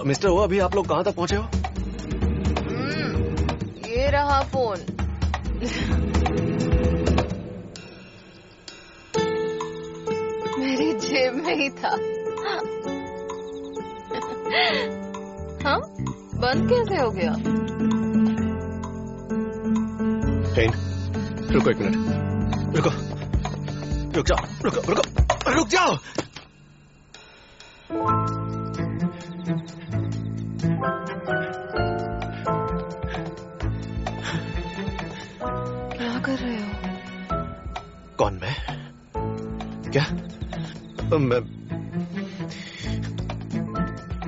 Mister वो अभी आप लोग कहाँ तक पहुंचे हो? ये रहा फोन। मेरी जेब में ही था। हाँ, बंद कैसे हो गया? रुको एक मिनट, रुक जाओ। क्या कर रहे हो? कौन मैं? क्या? मैं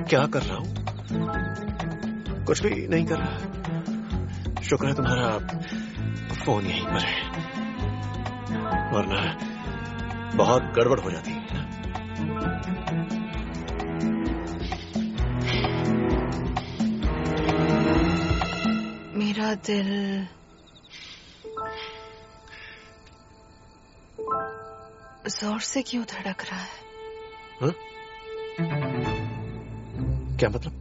क्या कर रहा हूँ? कुछ भी नहीं कर रहा। शुक्र है तुम्हारा फोन यहीं पर है, वरना बहुत गड़बड़ हो जाती है। मेरा दिल जोर से क्यों धड़क रहा है? हा? क्या मतलब?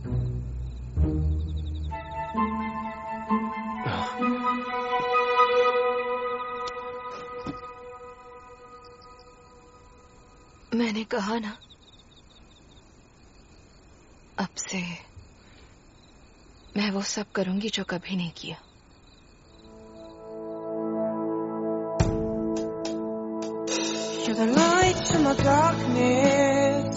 मैंने कहा ना, अब से मैं वो सब करूंगी जो कभी नहीं किया। You're the light to my darkness.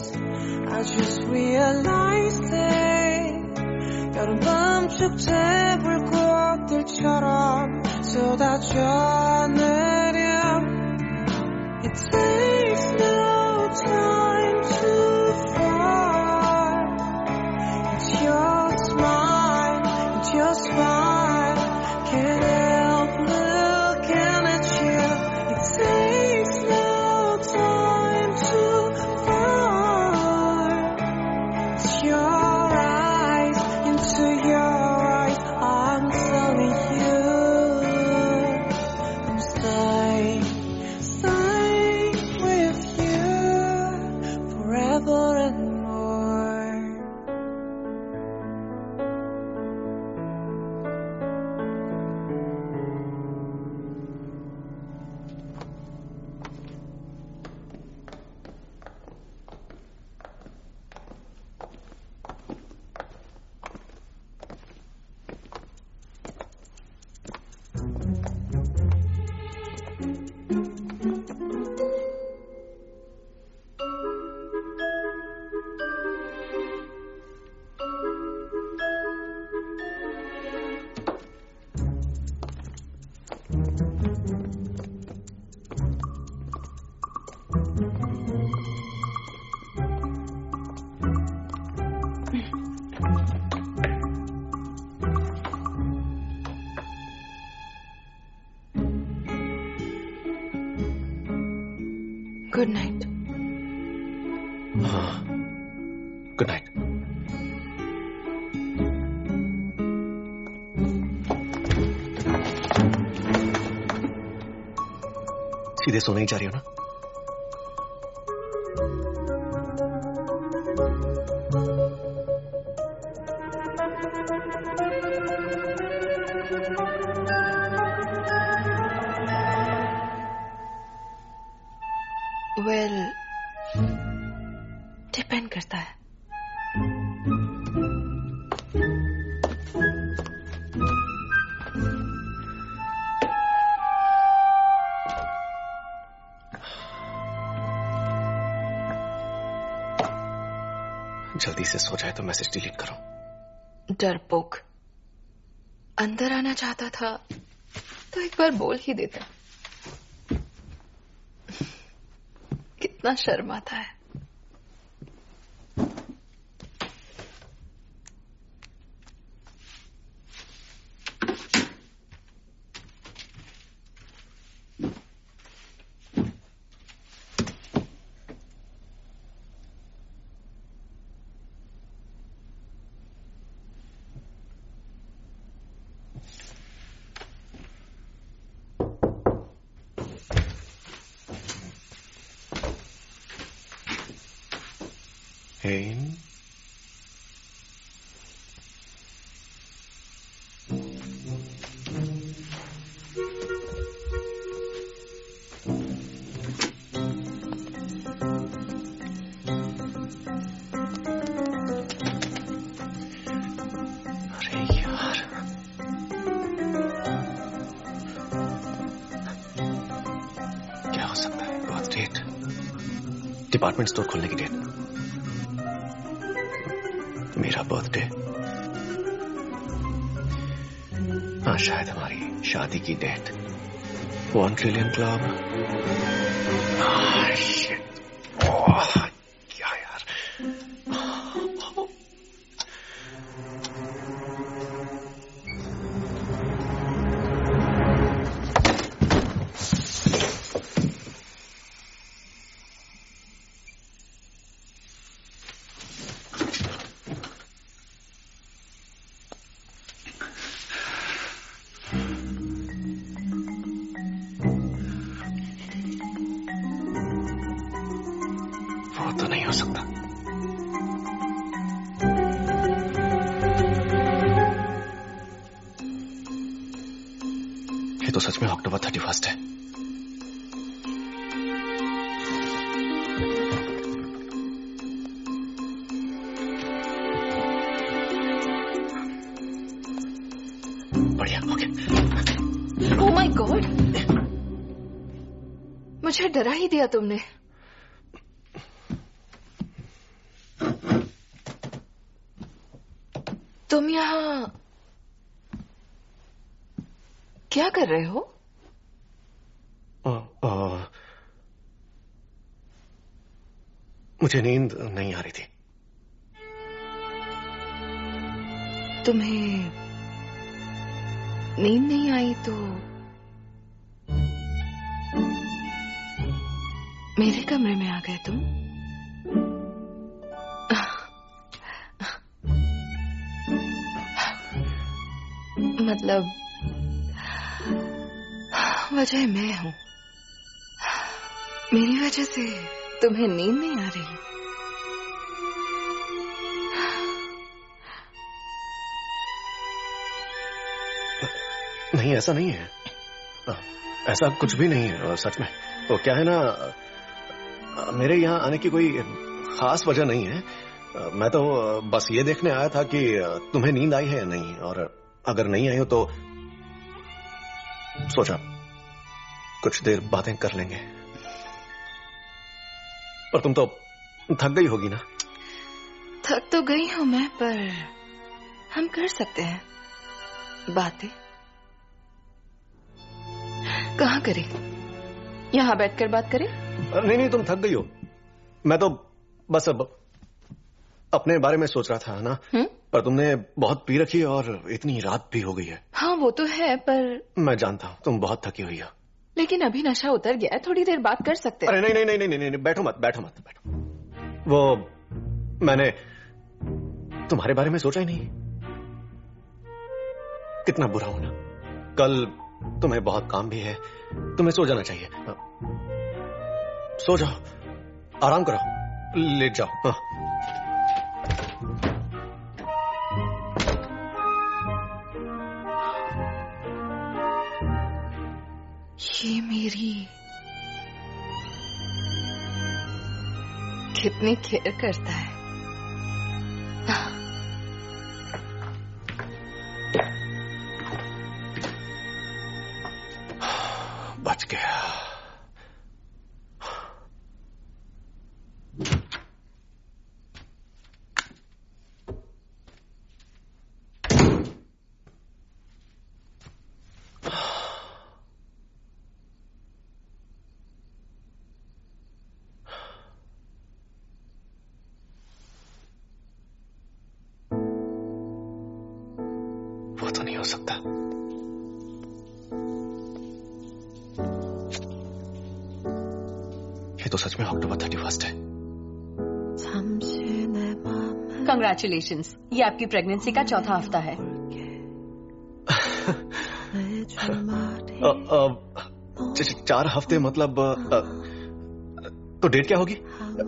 I just realized it. 여름밤 축제 불꽃들처럼 쏟아져 내려. It takes no time to fall. It's your smile, it's your smile. Can't help looking at you. It takes no time to fall. It's your eyes, into your eyes. I'm telling you, I'm staying with you forever and more. Good night. हाँ, good night. सीधे सोने ही जा रही हो ना? Well, depend करता है। जल्दी से सो जाए तो मैसेज डिलीट करो। डरपोक, अंदर आना चाहता था तो एक बार बोल ही देता। कितना शर्माता है। Hein? अरे यार, क्या हो सकता है? बर्थ डेट, डिपार्टमेंट स्टोर खोलने की डेट, मेरा बर्थडे, हाँ शायद हमारी शादी की डेट, 1 ट्रिलियन क्लब। क्या यार, वो तो नहीं हो सकता। ये तो सच में अक्टूबर 31 है। बढ़िया, ओके। ओह माय गॉड, मुझे डरा ही दिया तुमने। तुम यहाँ क्या कर रहे हो? मुझे नींद नहीं आ रही थी। तुम्हें नींद नहीं आई तो मेरे कमरे में आ गए तुम। मतलब वजह मैं हूं, मेरी वजह से तुम्हें नींद नहीं आ रही। नहीं, ऐसा नहीं है, ऐसा कुछ भी नहीं है। सच में वो क्या है ना, मेरे यहाँ आने की कोई खास वजह नहीं है। मैं तो बस ये देखने आया था कि तुम्हें नींद आई है या नहीं, और अगर नहीं आई हो तो सोचा कुछ देर बातें कर लेंगे। पर तुम तो थक गई होगी ना? थक तो गई हूं मैं, पर हम कर सकते हैं बातें। कहाँ करें? यहाँ बैठकर बात करें? नहीं, तुम थक गई हो। मैं तो बस अब अपने बारे में सोच रहा था ना। पर तुमने बहुत पी रखी और इतनी रात भी हो गई है। हाँ वो तो है, पर मैं जानता हूँ तुम बहुत थकी हुई हो। लेकिन अभी नशा उतर गया है, थोड़ी देर बात कर सकते हैं। अरे नहीं, बैठो मत। वो मैंने तुम्हारे बारे में सोचा ही नहीं। कितना बुरा हूं ना। कल तुम्हें बहुत काम भी है, तुम्हें सो जाना चाहिए। सो जाओ, आराम करो, लेट जाओ। हाँ। ये मेरी कितनी केयर करता है। बच गया। वो तो नहीं हो सकता। ये तो सच में अक्टूबर 31 है। कंग्रेचुलेशंस, ये आपकी प्रेगनेंसी का चौथा हफ्ता है। चार हफ्ते मतलब तो डेट क्या होगी?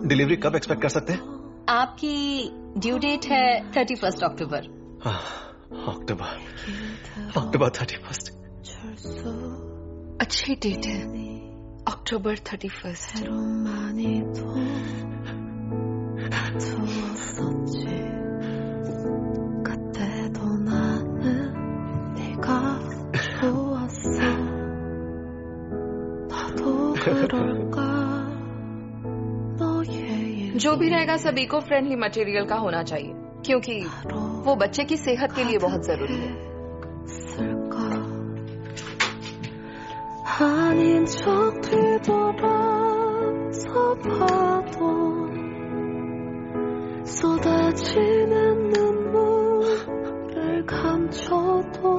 डिलीवरी कब एक्सपेक्ट कर सकते हैं? आपकी ड्यू डेट है 31 अक्टूबर। अक्टूबर 31। अच्छी डेट है, अक्टूबर 31। 그때도 나 जो भी रहेगा सब इको फ्रेंडली मटेरियल का होना चाहिए, क्योंकि वो बच्चे की सेहत के लिए बहुत जरूरी है। 아닌 척 뒤돌아서 봐도 쏟아지는 눈물을 감춰도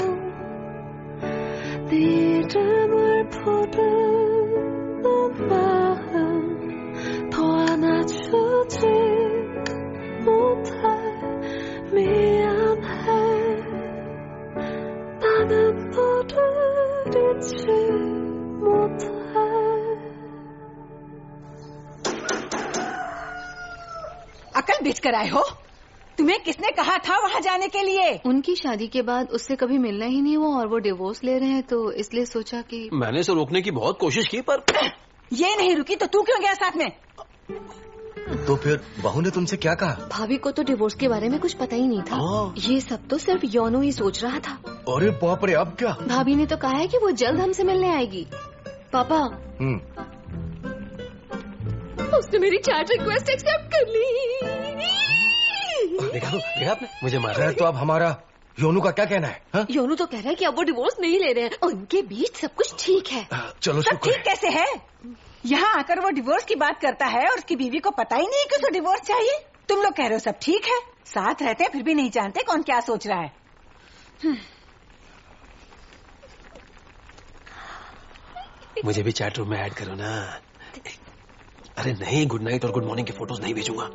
네 이름을 부르는 마음 더 안아주지 못해 미안해 나는 너를 잊지 못해 अकल बेच कर आए हो? तुम्हें किसने कहा था वहाँ जाने के लिए? उनकी शादी के बाद उससे कभी मिलना ही नहीं हुआ और वो डिवोर्स ले रहे हैं, तो इसलिए सोचा कि मैंने इसे रोकने की बहुत कोशिश की पर ये नहीं रुकी तो तू क्यों गया साथ में? तो फिर बहू ने तुमसे क्या कहा? भाभी को तो डिवोर्स के बारे में कुछ पता ही नहीं था। ये सब तो सिर्फ योनो ही सोच रहा था। अरे बाप रे, अब क्या? भाभी ने तो कहा है कि वो जल्द हमसे मिलने आएगी। पापा, उसने मेरी चैट रिक्वेस्ट एक्सेप्ट कर ली। देखा आपने मुझे मारा। तो अब हमारा योनू का क्या कहना है? हा? योनू तो कह रहा है कि अब वो डिवोर्स नहीं ले रहे हैं, उनके बीच सब कुछ ठीक है। चलो सब ठीक कैसे है? यहाँ आकर वो डिवोर्स की बात करता है और उसकी बीवी को पता ही नहीं कि उसको डिवोर्स चाहिए। तुम लोग कह रहे हो सब ठीक है, साथ रहते हैं फिर भी नहीं जानते कौन क्या सोच रहा है। मुझे भी चैट रूम में ऐड करो ना। अरे नहीं, गुड नाइट और गुड मॉर्निंग की फोटोज नहीं भेजूंगा।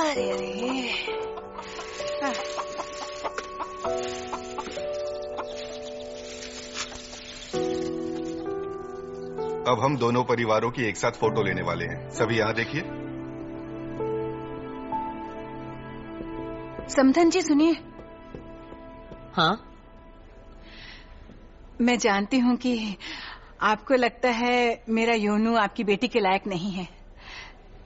अरे अरे अब हम दोनों परिवारों की एक साथ फोटो लेने वाले हैं। सभी यहाँ देखिए। समधन जी सुनिए। हाँ, मैं जानती हूँ कि आपको लगता है मेरा योनू आपकी बेटी के लायक नहीं है।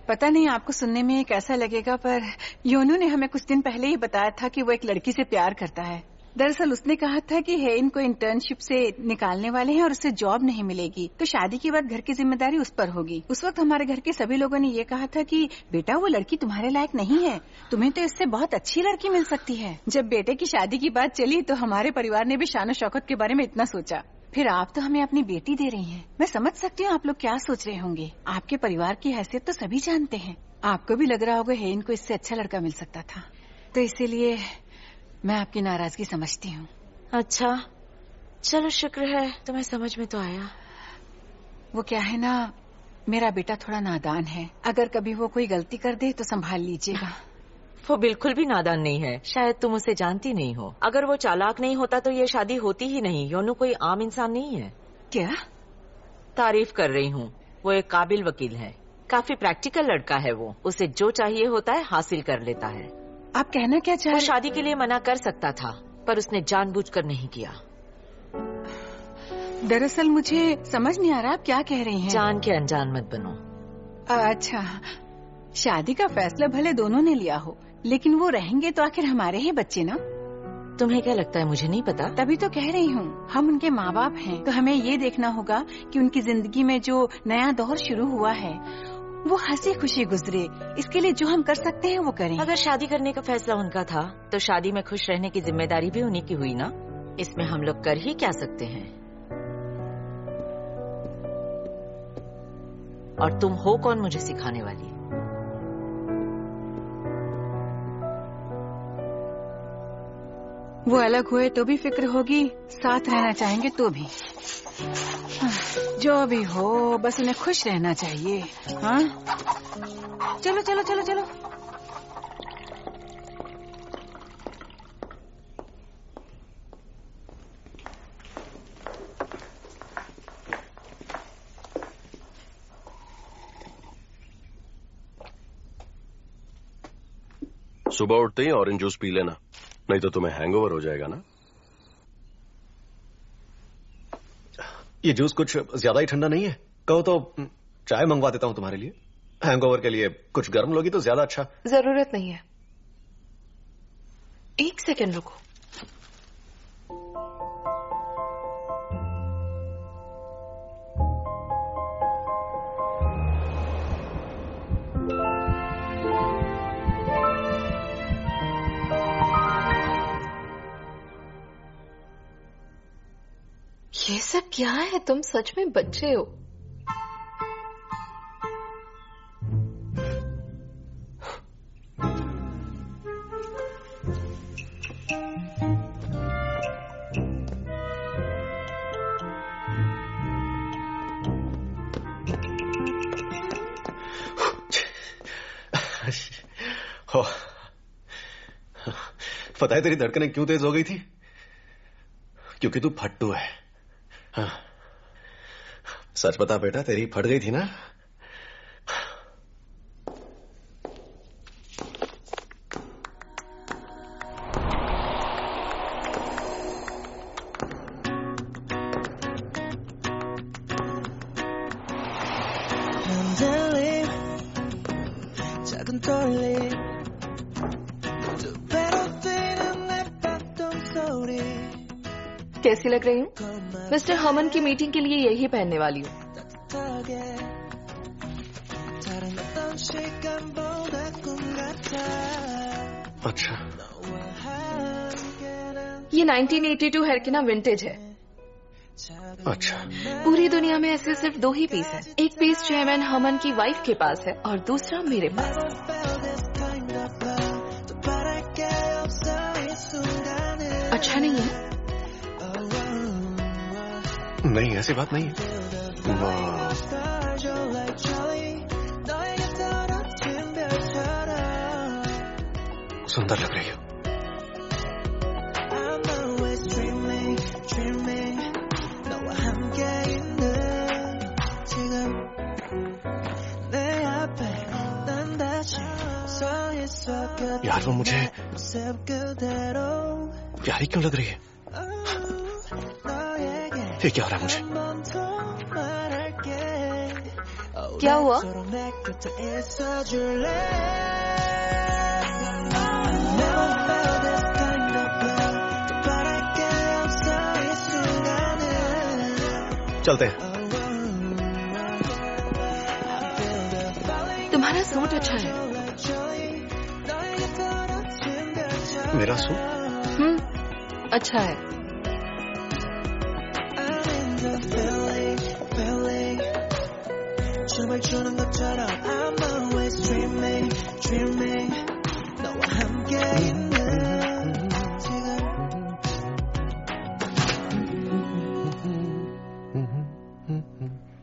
पता नहीं आपको सुनने में कैसा लगेगा, पर योनू ने हमें कुछ दिन पहले ही बताया था कि वो एक लड़की से प्यार करता है। दरअसल उसने कहा था कि हेइन को इंटर्नशिप से निकालने वाले हैं और उससे जॉब नहीं मिलेगी, तो शादी के बाद घर की जिम्मेदारी उस पर होगी। उस वक्त हमारे घर के सभी लोगों ने ये कहा था कि बेटा वो लड़की तुम्हारे लायक नहीं है, तुम्हें तो इससे बहुत अच्छी लड़की मिल सकती है। जब बेटे की शादी की बात चली तो हमारे परिवार ने भी शान शौकत के बारे में इतना सोचा। फिर आप तो हमें अपनी बेटी दे रही हैं। मैं समझ सकती हूँ आप लोग क्या सोच रहे होंगे। आपके परिवार की हैसियत तो सभी जानते हैं। आपको भी लग रहा होगा हेइन को इससे अच्छा लड़का मिल सकता था, तो इसीलिए मैं आपकी नाराजगी समझती हूँ। अच्छा, चलो शुक्र है तुम्हें समझ में तो आया। वो क्या है ना, मेरा बेटा थोड़ा नादान है। अगर कभी वो कोई गलती कर दे तो संभाल लीजिएगा। वो बिल्कुल भी नादान नहीं है, शायद तुम उसे जानती नहीं हो। अगर वो चालाक नहीं होता तो ये शादी होती ही नहीं। योनू कोई आम इंसान नहीं है। क्या तारीफ कर रही हूँ, वो एक काबिल वकील है, काफी प्रैक्टिकल लड़का है। वो उसे जो चाहिए होता है हासिल कर लेता है। आप कहना क्या चाह वो रहे? शादी के लिए मना कर सकता था, पर उसने जानबूझकर नहीं किया। दरअसल मुझे समझ नहीं आ रहा आप क्या कह रही हैं। जान के अनजान मत बनो। अच्छा, शादी का फैसला भले दोनों ने लिया हो, लेकिन वो रहेंगे तो आखिर हमारे ही बच्चे ना। तुम्हें क्या लगता है मुझे नहीं पता? तभी तो कह रही हूँ, हम उनके माँ बाप हैं, तो हमें ये देखना होगा कि उनकी जिंदगी में जो नया दौर शुरू हुआ है वो हंसी खुशी गुजरे। इसके लिए जो हम कर सकते हैं वो करें। अगर शादी करने का फैसला उनका था तो शादी में खुश रहने की जिम्मेदारी भी उन्हीं की हुई ना। इसमें हम लोग कर ही क्या सकते हैं। और तुम हो कौन मुझे सिखाने वाली? वो अलग हुए तो भी फिक्र होगी, साथ रहना चाहेंगे तो भी। जो भी हो, बस उन्हें खुश रहना चाहिए। हाँ, चलो चलो चलो चलो। सुबह उठते ही ऑरेंज जूस पी लेना, नहीं तो तुम्हें हैंगओवर हो जाएगा ना। ये जूस कुछ ज्यादा ही ठंडा नहीं है? कहो तो चाय मंगवा देता हूं तुम्हारे लिए। हैंगओवर के लिए कुछ गर्म लोगी तो ज्यादा अच्छा। जरूरत नहीं है। एक सेकंड रुको। ऐसा क्या है, तुम सच में बच्चे हो। हो, पता है तेरी धड़कनें क्यों तेज हो गई थी? क्योंकि तू फट्टू है। हाँ, सच बता बेटा, तेरी फट गई थी ना? कैसी लग रही हूँ? मिस्टर हर्मन की मीटिंग के लिए यही पहनने वाली हूँ। अच्छा, ये 1982 हेरकिना विंटेज है। अच्छा, पूरी दुनिया में ऐसे सिर्फ 2 ही पीस हैं। एक पीस चेयरमैन हर्मन की वाइफ के पास है और दूसरा मेरे पास। अच्छा नहीं है? नहीं, ऐसी बात नहीं है। सुंदर लग रही हो। यार वो मुझे प्यारी क्यों लग रही है? ये क्या हो रहा है मुझे? क्या हुआ? चलते हैं। तुम्हारा सूट अच्छा है। मेरा सूट? अच्छा है।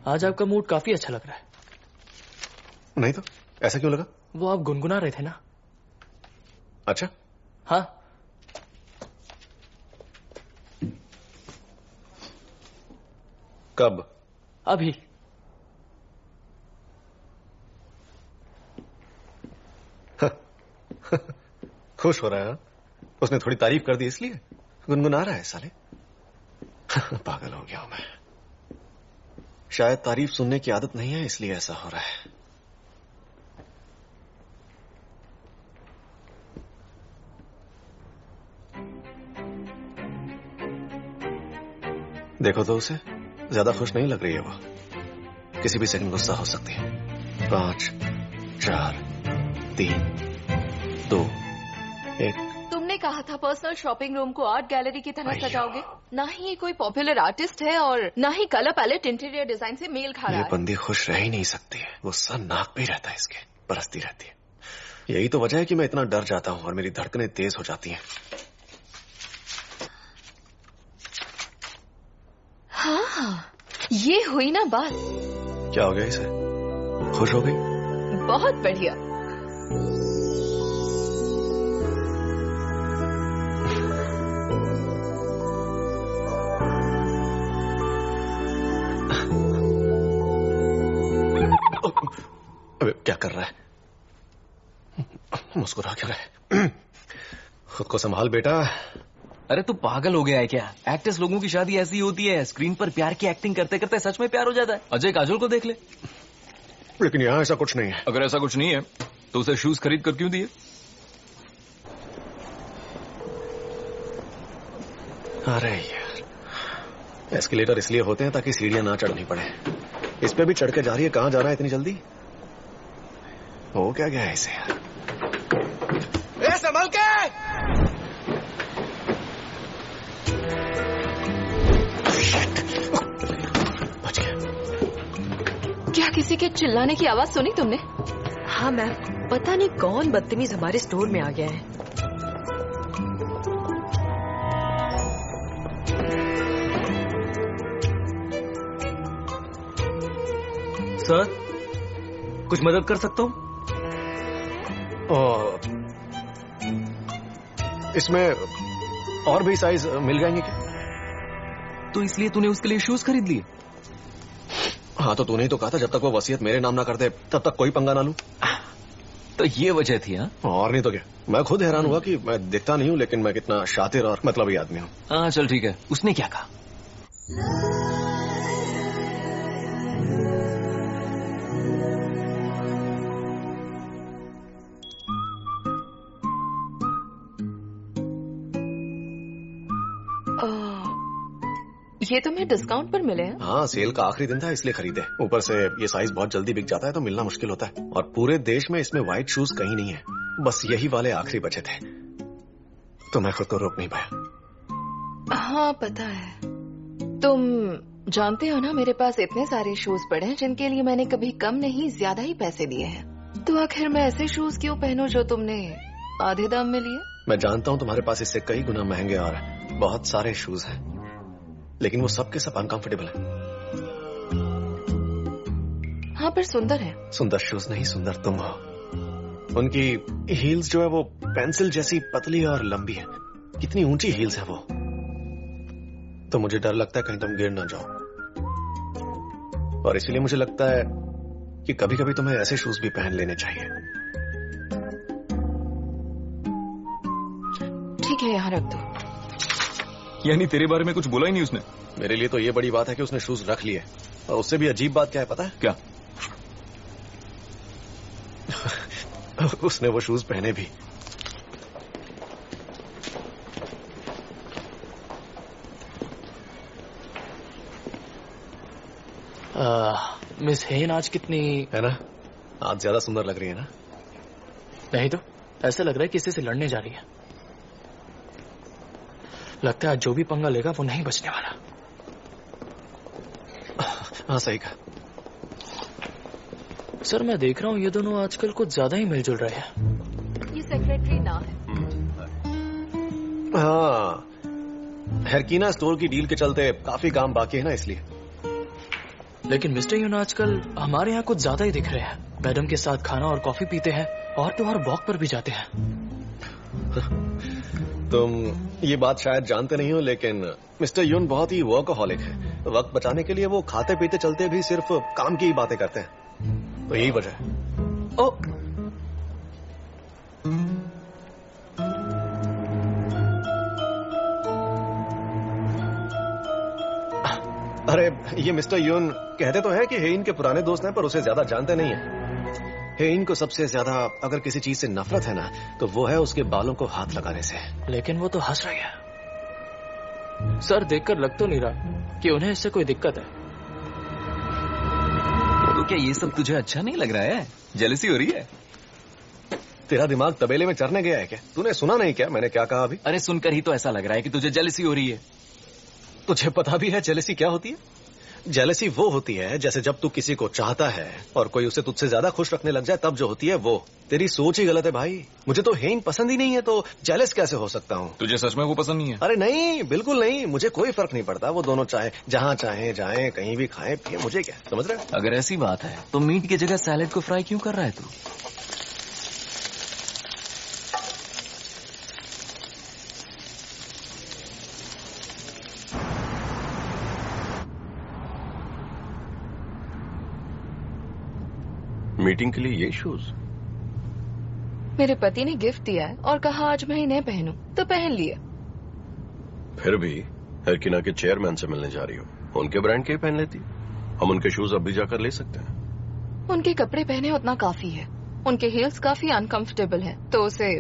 आज आपका मूड काफी अच्छा लग रहा है। नहीं तो, ऐसा क्यों लगा? वो आप गुनगुना रहे थे ना। अच्छा, हाँ। कब? अभी। खुश हो रहा है? उसने थोड़ी तारीफ कर दी इसलिए गुनगुना रहा है साले। पागल हो गया हूं मैं। शायद तारीफ सुनने की आदत नहीं है इसलिए ऐसा हो रहा है। देखो तो उसे, ज्यादा खुश नहीं लग रही है वो। किसी भी सेकंड गुस्सा हो सकती है। 5, 4, 3, 2, 1। तुमने कहा था पर्सनल शॉपिंग रूम को आर्ट गैलरी की तरह सजाओगे। ना ही ये कोई पॉपुलर आर्टिस्ट है और ना ही कलर पैलेट इंटीरियर डिजाइन से मेल खा रहा है। ये बंदी खुश रह ही नहीं सकती है। गुस्सा नाक पे रहता है इसके, बरसती रहती है। यही तो वजह है कि मैं इतना डर जाता हूँ और मेरी धड़कनें तेज हो जाती हैं। हाँ, ये हुई ना बात। क्या हो गया इसे? खुश हो गई? बहुत बढ़िया। क्या कर रहा है? मुस्कुरा क्यों रहा है? खुद को संभाल बेटा। अरे तू पागल हो गया है क्या? एक्टर्स लोगों की शादी ऐसी होती है, स्क्रीन पर प्यार की एक्टिंग करते करते सच में प्यार हो जाता है। अजय काजोल को देख ले। लेकिन यहाँ ऐसा कुछ नहीं है। अगर ऐसा कुछ नहीं है तो उसे शूज खरीद कर क्यों दिए? अरे यार, एस्केलेटर इसलिए होते हैं ताकि सीढ़ियां ना चढ़नी पड़े। इस पे भी चढ़ के जा रही है। कहां जाना है इतनी जल्दी? हो क्या गया है इसे यार? संभल के! किसी के चिल्लाने की आवाज सुनी तुमने? हाँ मैम, पता नहीं कौन बदतमीज हमारे स्टोर में आ गया है। सर, कुछ मदद कर सकता हूँ? इसमें और भी साइज मिल जाएंगे क्या? तो इसलिए तूने उसके लिए शूज खरीद लिए? हाँ, तो तूने ही तो कहा था जब तक वो वसीयत मेरे नाम ना कर दे तब तक कोई पंगा ना लूं। तो ये वजह थी? हाँ, और नहीं तो क्या। मैं खुद हैरान हुआ कि मैं दिखता नहीं हूँ लेकिन मैं कितना शातिर और मतलबी आदमी हूँ। हाँ चल ठीक है। उसने क्या कहा? ये तुम्हें डिस्काउंट पर मिले हैं? हाँ, सेल का आखिरी दिन था इसलिए खरीदे। ऊपर से ये साइज बहुत जल्दी बिक जाता है तो मिलना मुश्किल होता है। और पूरे देश में इसमें व्हाइट शूज कहीं नहीं है, बस यही वाले आखिरी बचे थे, तो मैं खुद को रोक नहीं पाया। हाँ पता है। तुम जानते हो ना, मेरे पास इतने सारे शूज पड़े हैं जिनके लिए मैंने कभी कम नहीं ज्यादा ही पैसे दिए हैं। तो आखिर मैं ऐसे शूज क्यों पहनूं जो तुमने आधे दाम में लिए? मैं जानता हूँ तुम्हारे पास इससे कई गुना महंगे और बहुत सारे शूज हैं, लेकिन वो सब के सब अनकंफर्टेबल है। हाँ पर सुंदर है। सुंदर शूज नहीं, सुंदर तुम हो। उनकी हील्स जो है वो पेंसिल जैसी पतली और लंबी है। कितनी ऊंची हील्स है वो, तो मुझे डर लगता है कहीं तुम गिर ना जाओ। और इसलिए मुझे लगता है कि कभी कभी तुम्हें ऐसे शूज भी पहन लेने चाहिए। ठीक है, यहाँ रख दो। यानी तेरे बारे में कुछ बोला ही नहीं उसने? मेरे लिए तो ये बड़ी बात है कि उसने शूज रख लिए। और उससे भी अजीब बात क्या है पता है? क्या? उसने वो शूज पहने भी। मिस हेन आज कितनी है ना, आज ज्यादा सुंदर लग रही है ना? नहीं तो ऐसा लग रहा है किसी से लड़ने जा रही है। लगता है आज जो भी पंगा लेगा वो नहीं बचने वाला। हाँ सही कहा। सर मैं देख रहा हूँ ये दोनों आजकल कुछ ज्यादा ही मिलजुल रहे हैं। ये सेक्रेटरी ना है। हाँ, हेरकीना स्टोर की डील के चलते काफी काम बाकी है ना, इसलिए। लेकिन मिस्टर यून आजकल हमारे यहाँ कुछ ज्यादा ही दिख रहे हैं। मैडम के साथ खाना और कॉफी पीते हैं और तो और वॉक पर भी जाते हैं। तुम ये बात शायद जानते नहीं हो, लेकिन मिस्टर यून बहुत ही वर्कहॉलिक है। वक्त बचाने के लिए वो खाते पीते चलते भी सिर्फ काम की ही बातें करते हैं, तो यही वजह है। ओ अरे ये मिस्टर यून कहते तो हैं कि हेइन के पुराने दोस्त हैं, पर उसे ज्यादा जानते नहीं हैं। हेइन को सबसे ज्यादा अगर किसी चीज से नफरत है ना, तो वो है उसके बालों को हाथ लगाने से। लेकिन वो तो हंस रही है। सर देखकर लग तो नहीं रहा कि उन्हें इससे कोई दिक्कत है। तो क्या ये सब तुझे अच्छा नहीं लग रहा है? जेलसी हो रही है? तेरा दिमाग तबेले में चढ़ने गया है क्या? तूने सुना नहीं क्या मैंने क्या कहा अभी? अरे सुनकर ही तो ऐसा लग रहा है कि तुझे जेलसी हो रही है। तुझे पता भी है जेलसी क्या होती है? जेलसी वो होती है जैसे जब तू किसी को चाहता है और कोई उसे तुझसे ज्यादा खुश रखने लग जाए, तब जो होती है वो। तेरी सोच ही गलत है भाई। मुझे तो हेइन पसंद ही नहीं है, तो जेलस कैसे हो सकता हूँ? तुझे सच में वो पसंद नहीं है? अरे नहीं, बिल्कुल नहीं। मुझे कोई फर्क नहीं पड़ता, वो दोनों चाहे जहाँ चाहे जाएं, कहीं भी खाएं पिए, मुझे क्या, समझ रहे? अगर ऐसी बात है तो मीट की जगह सैलेड को फ्राई क्यों कर रहा है तू? मीटिंग के लिए ये शूज? मेरे पति ने गिफ्ट दिया है और कहा आज मैं इन्हें पहनूं, तो पहन लिए। फिर भी हेरकीना के चेयरमैन से मिलने जा रही हो, उनके ब्रांड के ही पहन लेती। हम उनके शूज अब भी जाकर ले सकते हैं। उनके कपड़े पहने उतना काफी है। उनके हील्स काफी अनकंफर्टेबल हैं, तो उसे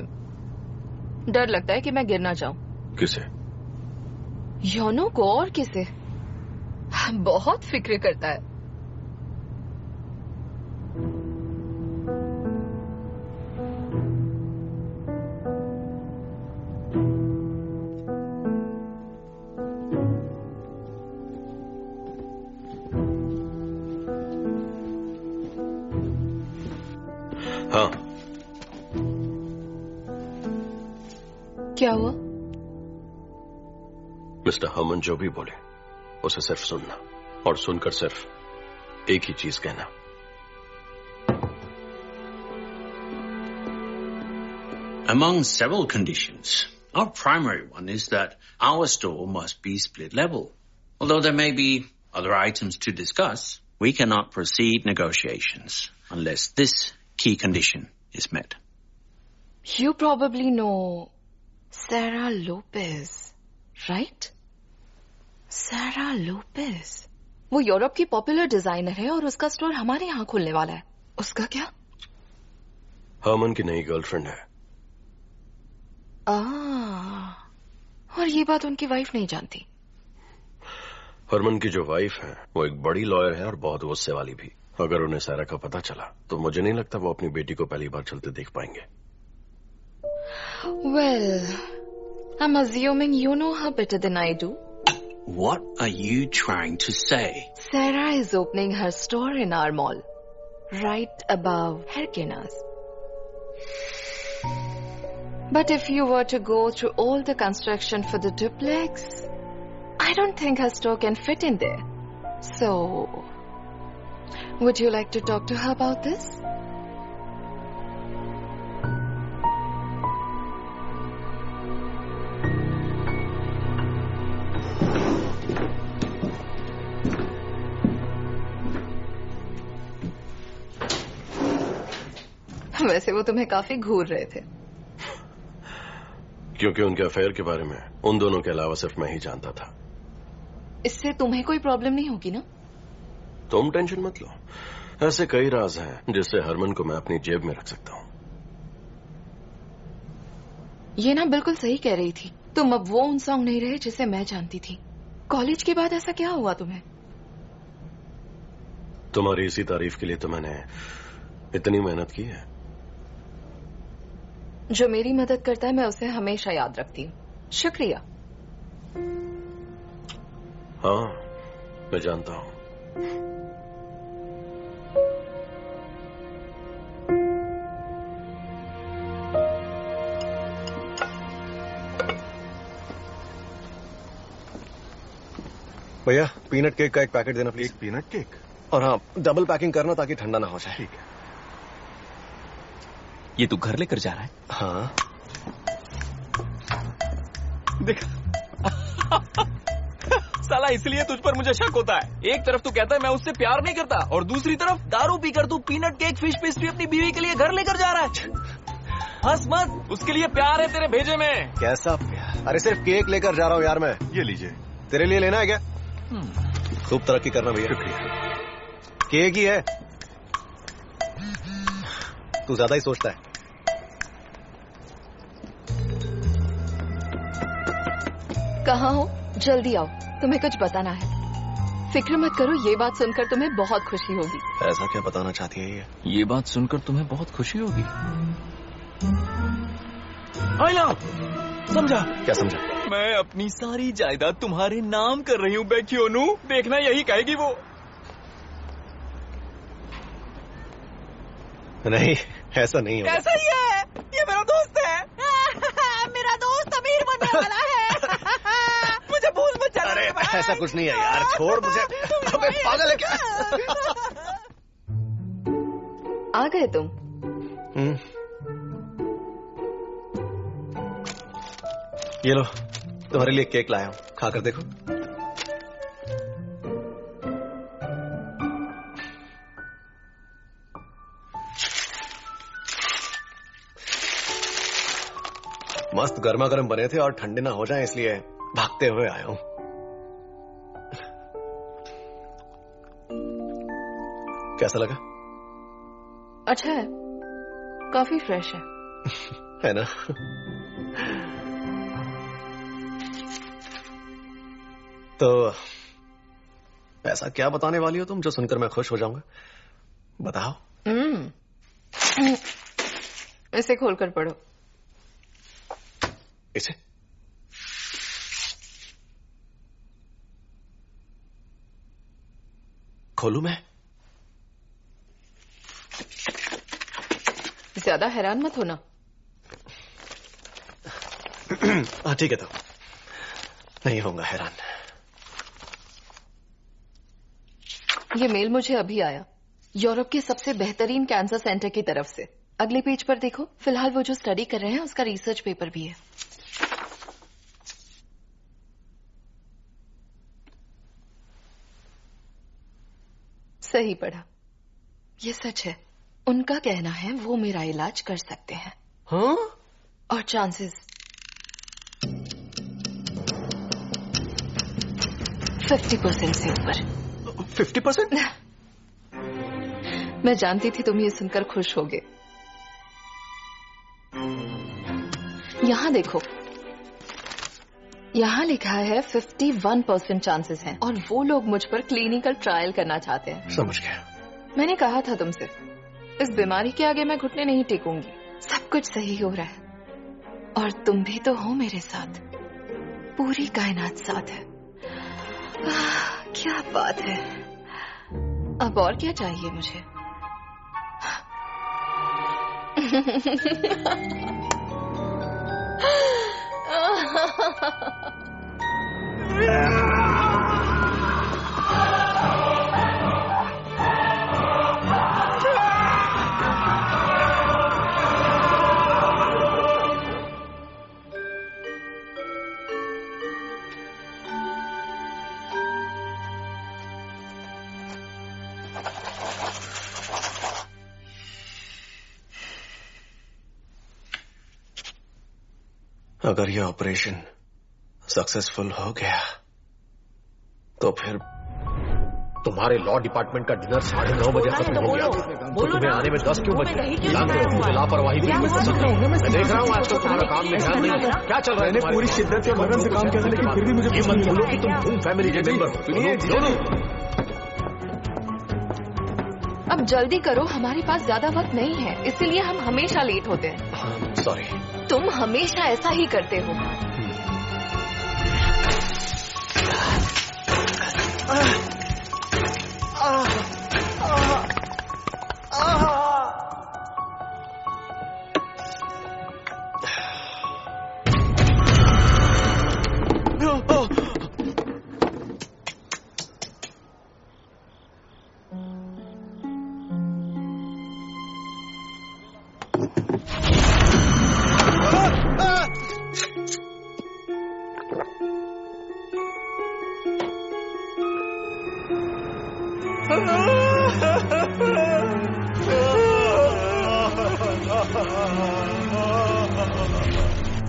डर लगता है कि मैं गिर ना जाऊं। किसे? योनो को, और किसे? बहुत फिक्र करता है। क्या हुआ? मिस्टर हरमन जो भी बोले उसे सिर्फ सुनना और सुनकर सिर्फ एक ही चीज कहना। Among several conditions, our primary one is that our store must be split level. Although there may be other items to discuss, we cannot proceed negotiations unless this key condition is met. You probably know Sarah Lopez, right? Sarah Lopez. वो Europe की popular designer है और उसका store हमारे यहाँ खुलने वाला है। उसका क्या? हरमन की नई गर्लफ्रेंड है। और ये बात उनकी वाइफ नहीं जानती। हरमन की जो वाइफ है वो एक बड़ी लॉयर है और बहुत गुस्से वाली भी। अगर उन्हें सारा का पता चला तो मुझे नहीं लगता वो अपनी बेटी को पहली बार चलते देख पाएंगे। Well, I'm assuming you know her better than I do. What are you trying to say? Sarah is opening her store in our mall, right above Herkenas. But if you were to go through all the construction for the duplex, I don't think her store can fit in there. So, would you like to talk to her about this? वैसे वो तुम्हें काफी घूर रहे थे। क्योंकि उनके affair के बारे में उन दोनों के अलावा सिर्फ मैं ही जानता था। इससे तुम्हें कोई प्रॉब्लम नहीं होगी ना? तुम टेंशन मत लो, ऐसे कई राज हैं जिससे हरमन को मैं अपनी जेब में रख सकता हूँ। ये ना बिल्कुल सही कह रही थी। तुम अब वो सॉन्ग नहीं रहे जिसे मैं जानती थी। कॉलेज के बाद ऐसा क्या हुआ तुम्हें? तुम्हारी इसी तारीफ के लिए तो मैंने इतनी मेहनत की है। जो मेरी मदद करता है मैं उसे हमेशा याद रखती हूँ। शुक्रिया। हाँ, मैं जानता हूँ। भैया पीनट केक का एक पैकेट देना प्लीज। एक पीनट केक? और हाँ, डबल पैकिंग करना ताकि ठंडा ना हो जाए। ठीक है। ये तू घर लेकर जा रहा है? हाँ। देख साला इसलिए तुझ पर मुझे शक होता है। एक तरफ तू कहता है मैं उससे प्यार नहीं करता और दूसरी तरफ दारू पीकर तू पीनट केक फिश पेस्ट्री अपनी बीवी के लिए घर लेकर जा रहा है। हंस मत, उसके लिए प्यार है तेरे भेजे में। कैसा प्यार? अरे सिर्फ केक लेकर जा रहा हूँ यार मैं। ये लीजिए। तेरे लिए लेना है क्या? खूब तरक्की करना भैया। शुक्रिया। केक ही है, तू ज्यादा ही सोचता है। कहाँ हो? जल्दी आओ, तुम्हें कुछ बताना है। फिक्र मत करो, ये बात सुनकर तुम्हें बहुत खुशी होगी। ऐसा क्या बताना चाहती है ये बात सुनकर तुम्हें बहुत खुशी होगी। आइला, समझा? क्या समझा? मैं अपनी सारी जायदाद तुम्हारे नाम कर रही हूँ बेक्योनू। देखना यही कहेगी वो। नहीं, ऐसा नहीं होगा। ऐसा ही है, ये मेरा दोस्त है। मेरा दोस्त अमीर बनने वाला है। मुझे भूल मत जाना। अरे ऐसा कुछ नहीं है यार, छोड़ मुझे। अबे पागल है क्या? आ गए तुम? ये लो, तुम्हारे लिए केक लाया हूँ, खाकर देखो। मस्त गर्मा गर्म बने थे और ठंडे ना हो जाएं इसलिए भागते हुए आया हूं। कैसा लगा? अच्छा है, काफी फ्रेश है। है ना? तो ऐसा क्या बताने वाली हो तुम जो सुनकर मैं खुश हो जाऊंगा? बताओ। इसे खोलकर पढ़ो। इसे? खोलूं मैं? ज्यादा हैरान मत होना। ठीक है, तो नहीं होगा हैरान। ये मेल मुझे अभी आया, यूरोप के सबसे बेहतरीन कैंसर सेंटर की तरफ से। अगले पेज पर देखो, फिलहाल वो जो स्टडी कर रहे हैं उसका रिसर्च पेपर भी है। सही पढ़ा, ये सच है। उनका कहना है वो मेरा इलाज कर सकते हैं। हाँ? और चांसेस 50% से ऊपर। 50%? मैं जानती थी तुम ये सुनकर खुश होगे। यहां देखो, यहां लिखा है 51% चांसेस हैं, और वो लोग मुझ पर क्लिनिकल ट्रायल करना चाहते हैं। समझ गया। मैंने कहा था तुमसे, इस बीमारी के आगे मैं घुटने नहीं टेकूंगी। सब कुछ सही हो रहा है, और तुम भी तो हो मेरे साथ। पूरी कायनात साथ है। क्या बात है। अब और क्या चाहिए मुझे? अगर ये ऑपरेशन सक्सेसफुल हो गया तो फिर तुम्हारे लॉ डिपार्टमेंट का डिनर 9:30 बजे खत्म हो गया, तो तुम्हें आने में 10 क्यों बजे? मुझे लापरवाही नहीं पसंद नहीं। मैं देख रहा हूँ आजकल तुम्हारा काम में ध्यान नहीं है। क्या चल रहा है? मैंने पूरी शिद्दत से लगन से काम किया, लेकिन फिर भी मुझे ये मत बोलो कि तुम धूम फैमिली के मेंबर हो। अब जल्दी करो, हमारे पास ज्यादा वक्त नहीं है, इसीलिए हम हमेशा लेट होते हैं। सॉरी। तुम हमेशा ऐसा ही करते हो।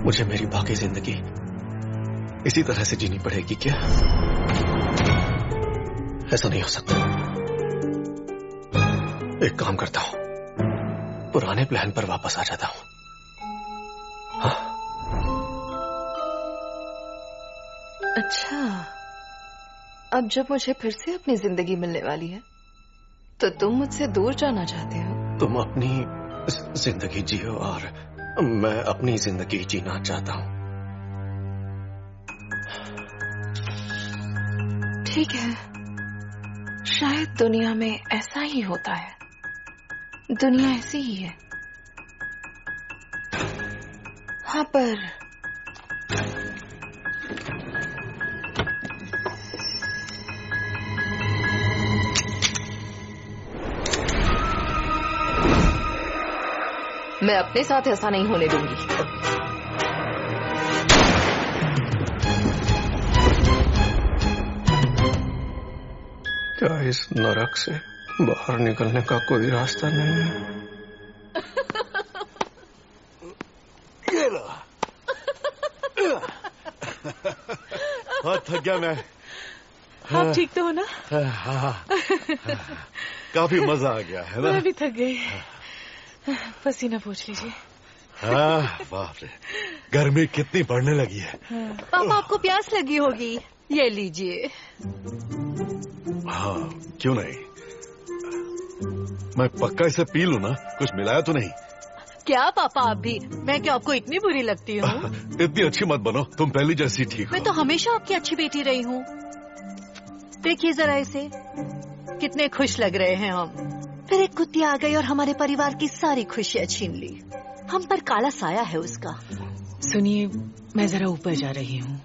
मुझे मेरी बाकी जिंदगी इसी तरह से जीनी पड़ेगी क्या? ऐसा नहीं हो सकता। एक काम करता हूं, पुराने प्लान पर वापस आ जाता हूं। हाँ। अच्छा, अब जब मुझे फिर से अपनी जिंदगी मिलने वाली है, तो तुम मुझसे दूर जाना चाहते हो? तुम अपनी जिंदगी जियो और मैं अपनी जिंदगी जीना चाहता हूं। ठीक है, शायद दुनिया में ऐसा ही होता है। दुनिया ऐसी ही है। हाँ, पर मैं अपने साथ ऐसा नहीं होने दूंगी। क्या इस नरक से बाहर निकलने का कोई रास्ता नहीं है? ये लो। बहुत थक गया मैं। आप ठीक तो हो ना? हाँ, काफी मजा आ गया है ना? मैं भी थक गई। पसीना पोंछ लीजिए। हाँ, बाप रे, गर्मी कितनी बढ़ने लगी है। पापा, आपको प्यास लगी होगी, ये लीजिए। हाँ, क्यों नहीं, मैं पक्का इसे पी लूं ना। कुछ मिलाया तो नहीं? क्या पापा, आप भी? मैं क्या आपको इतनी बुरी लगती हूँ? इतनी अच्छी मत बनो, तुम पहली जैसी ठीक हो। मैं तो हमेशा आपकी अच्छी बेटी रही हूँ। देखिए जरा इसे, कितने खुश लग रहे हैं हम। फिर एक कुत्तिया आ गई और हमारे परिवार की सारी खुशियाँ छीन ली। हम पर काला साया है उसका। सुनिए, मैं जरा ऊपर जा रही हूँ।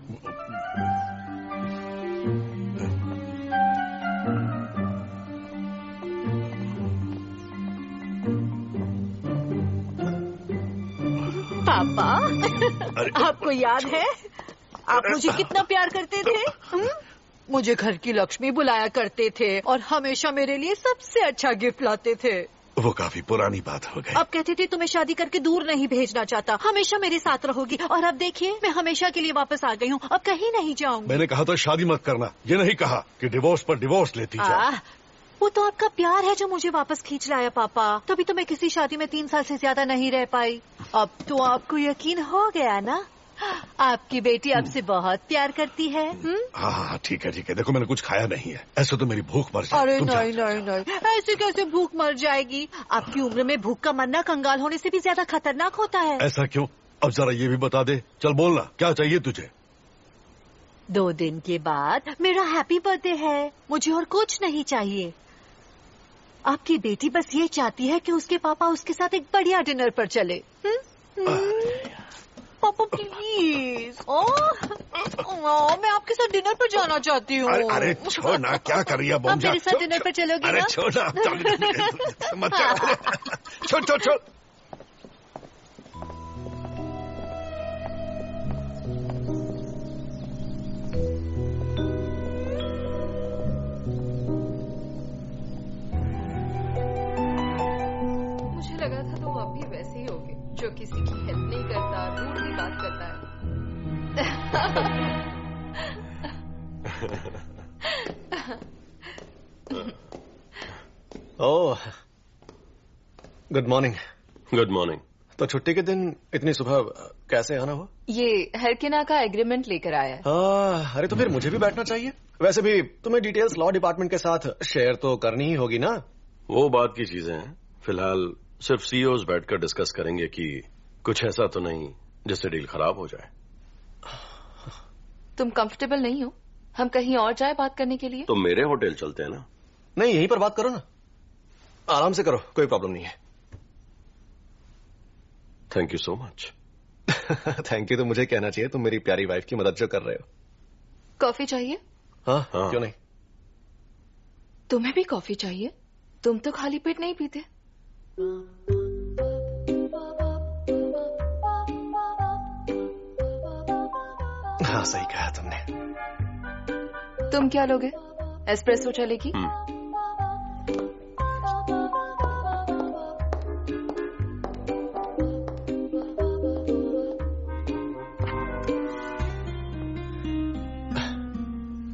पापा, आपको याद है आप मुझे कितना प्यार करते थे? मुझे घर की लक्ष्मी बुलाया करते थे और हमेशा मेरे लिए सबसे अच्छा गिफ्ट लाते थे। वो काफी पुरानी बात हो गई। अब कहते थे तुम्हें शादी करके दूर नहीं भेजना चाहता, हमेशा मेरे साथ रहोगी। और अब देखिए, मैं हमेशा के लिए वापस आ गई हूँ, अब कहीं नहीं जाऊंगी। मैंने कहा था शादी मत करना, ये नहीं कहा कि डिवोर्स पर डिवोर्स लेती जाओ। वो तो आपका प्यार है जो मुझे वापस खींच लाया पापा। तभी तो मैं किसी शादी में 3 साल से ज्यादा नहीं रह पाई। अब तो आपको यकीन हो गया ना, आपकी बेटी आपसे बहुत प्यार करती है। हाँ ठीक है ठीक है। देखो मैंने कुछ खाया नहीं है, ऐसे तो मेरी भूख मर जाएगी। अरे नहीं नहीं नहीं, ऐसे कैसे भूख मर जाएगी? आपकी उम्र में भूख का मरना कंगाल होने से भी ज्यादा खतरनाक होता है। ऐसा क्यों? अब जरा ये भी बता दे। चल बोलना, क्या चाहिए तुझे? 2 दिन के बाद मेरा हैप्पी बर्थडे है, मुझे और कुछ नहीं चाहिए। आपकी बेटी बस ये चाहती है कि उसके पापा उसके साथ एक बढ़िया डिनर पर चले। पापा प्लीज, मैं आपके साथ डिनर पर जाना चाहती हूँ। अरे छोड़ ना, क्या कर रही है? आप मेरे साथ डिनर पर चलोगे? अरे छोड़ ना, मत छोड़ छोड़ छोड़। मुझे लगा था तुम अब भी वैसे ही होगे, जो किसी की हेल्प नहीं करता, रूडली बात करता है। ओह, गुड मॉर्निंग। Good morning. तो छुट्टी के दिन इतनी सुबह कैसे आना हुआ? ये हरकिना का एग्रीमेंट लेकर आया है। अरे तो फिर मुझे भी बैठना चाहिए। वैसे भी तुम्हें डिटेल्स लॉ डिपार्टमेंट के साथ शेयर तो करनी ही होगी ना। वो बात की चीजें हैं, फिलहाल सिर्फ सीईओज बैठकर डिस्कस करेंगे कि कुछ ऐसा तो नहीं जिससे डील खराब हो जाए। तुम कंफर्टेबल नहीं हो? हम कहीं और जाए बात करने के लिए? तो मेरे होटल चलते हैं ना। नहीं, यहीं पर बात करो ना, आराम से करो, कोई प्रॉब्लम नहीं है। Thank you so much. Thank you तो मुझे कहना चाहिए, तुम मेरी प्यारी वाइफ की मदद जो कर रहे हो। कॉफी चाहिए? हाँ क्यों नहीं। तुम्हें भी कॉफी चाहिए? तुम तो खाली पेट नहीं पीते। हाँ सही कहा तुमने। तुम क्या लोगे? एस्प्रेसो चलेगी?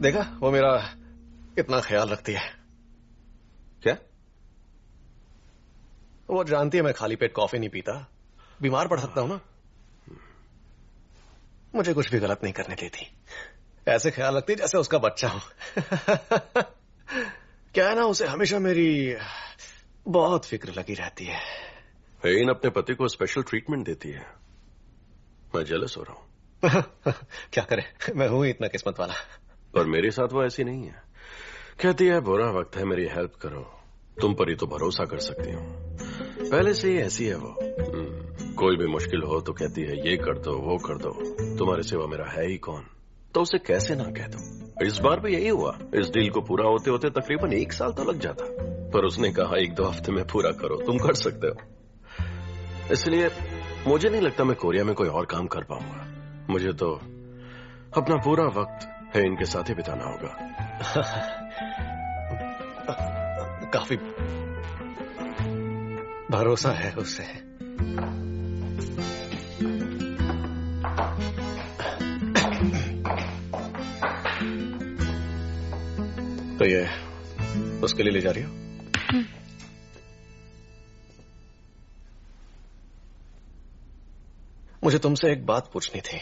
देखा, वो मेरा कितना ख्याल रखती है। क्या? वो जानती है मैं खाली पेट कॉफी नहीं पीता, बीमार पड़ सकता हूं ना। मुझे कुछ भी गलत नहीं करने देती, ऐसे ख्याल रखती जैसे उसका बच्चा हो। क्या है ना, उसे हमेशा मेरी बहुत फिक्र लगी रहती है। हेन अपने पति को स्पेशल ट्रीटमेंट देती है, मैं जेलस हो रहा हूं। क्या करे, मैं हूं इतना किस्मत वाला। पर मेरे साथ वो ऐसी नहीं है। कहती है बुरा वक्त है, मेरी हेल्प करो, तुम पर ही तो भरोसा कर सकती हूँ। पहले से ही ऐसी है वो। कोई भी मुश्किल हो तो कहती है ये कर दो वो कर दो, तुम्हारे सिवा मेरा है ही कौन। तो उसे कैसे ना कह दूं। इस बार भी यही हुआ, इस डील को पूरा होते होते तकरीबन 1 साल तो लग जाता, पर उसने कहा 1-2 हफ्ते में पूरा करो, तुम कर सकते हो। इसलिए मुझे नहीं लगता मैं कोरिया में कोई और काम कर पाऊंगा। मुझे तो अपना पूरा वक्त है इनके साथ ही बिताना होगा। काफी भरोसा है उससे। तो ये उसके लिए ले जा रही हो? मुझे तुमसे एक बात पूछनी थी।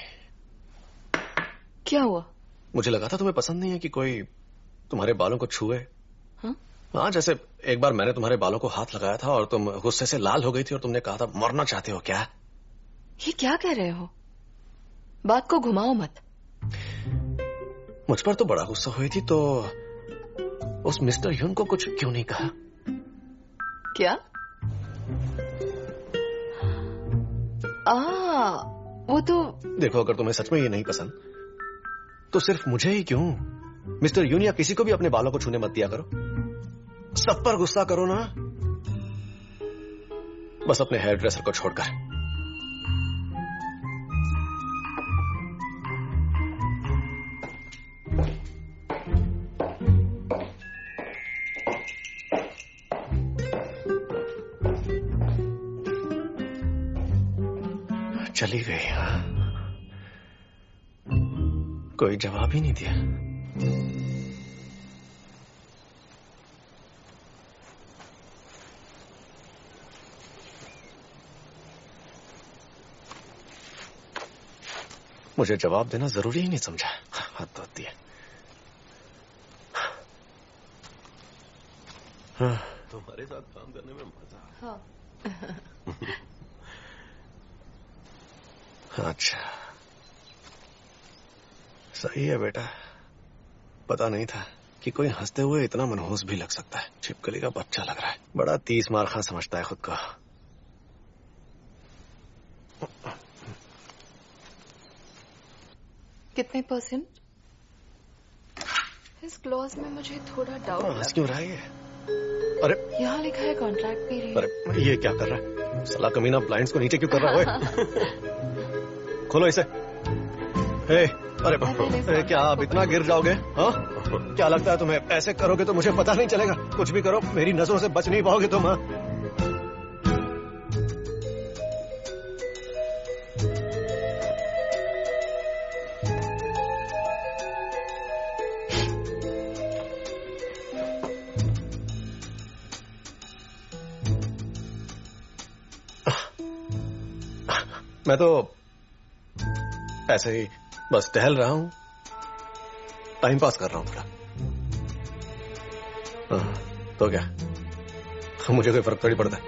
क्या हुआ? मुझे लगा था तुम्हें पसंद नहीं है कि कोई तुम्हारे बालों को छुए। हाँ, जैसे एक बार मैंने तुम्हारे बालों को हाथ लगाया था और तुम गुस्से से लाल हो गई थी और तुमने कहा था मरना चाहते हो क्या? ये क्या कह रहे हो? बात को घुमाओ मत। मुझ पर तो बड़ा गुस्सा हुई थी, तो उस मिस्टर ह्यून को कुछ क्यों नहीं कहा? क्या? वो तो देखो, अगर तुम्हें सच में ये नहीं पसंद तो सिर्फ मुझे ही क्यों, मिस्टर यून या किसी को भी अपने बालों को छूने मत दिया करो। सब पर गुस्सा करो ना, बस अपने हेयर ड्रेसर को छोड़कर। चली गई। कोई जवाब ही नहीं दिया। मुझे जवाब देना जरूरी ही नहीं समझा। हद होती है। तुम्हारे साथ काम करने में मजा। हाँ। अच्छा, सही है बेटा। पता नहीं था कि कोई हंसते हुए इतना मनहूस भी लग सकता है। छिपकली का बच्चा लग रहा है। बड़ा 30 मार खां समझता है खुद को। कितने %? इस क्लॉज में मुझे थोड़ा डाउट हंस क्यों रहा है ये? अरे यहाँ लिखा है कॉन्ट्रैक्ट पीरियड। अरे ये क्या कर रहा है? साला कमीना ब्लाइंड्स को नीचे क्यों कर रहा है? खोलो इसे। अरे क्या आप इतना गिर जाओगे? हाँ, क्या लगता है तुम्हें ऐसे करोगे तो मुझे पता नहीं चलेगा? कुछ भी करो, मेरी नजरों से बच नहीं पाओगे तुम। हाँ, मैं तो ऐसे ही बस टहल रहा हूं, टाइम पास कर रहा हूं थोड़ा। तो क्या, मुझे कोई फर्क थोड़ी पड़ता है।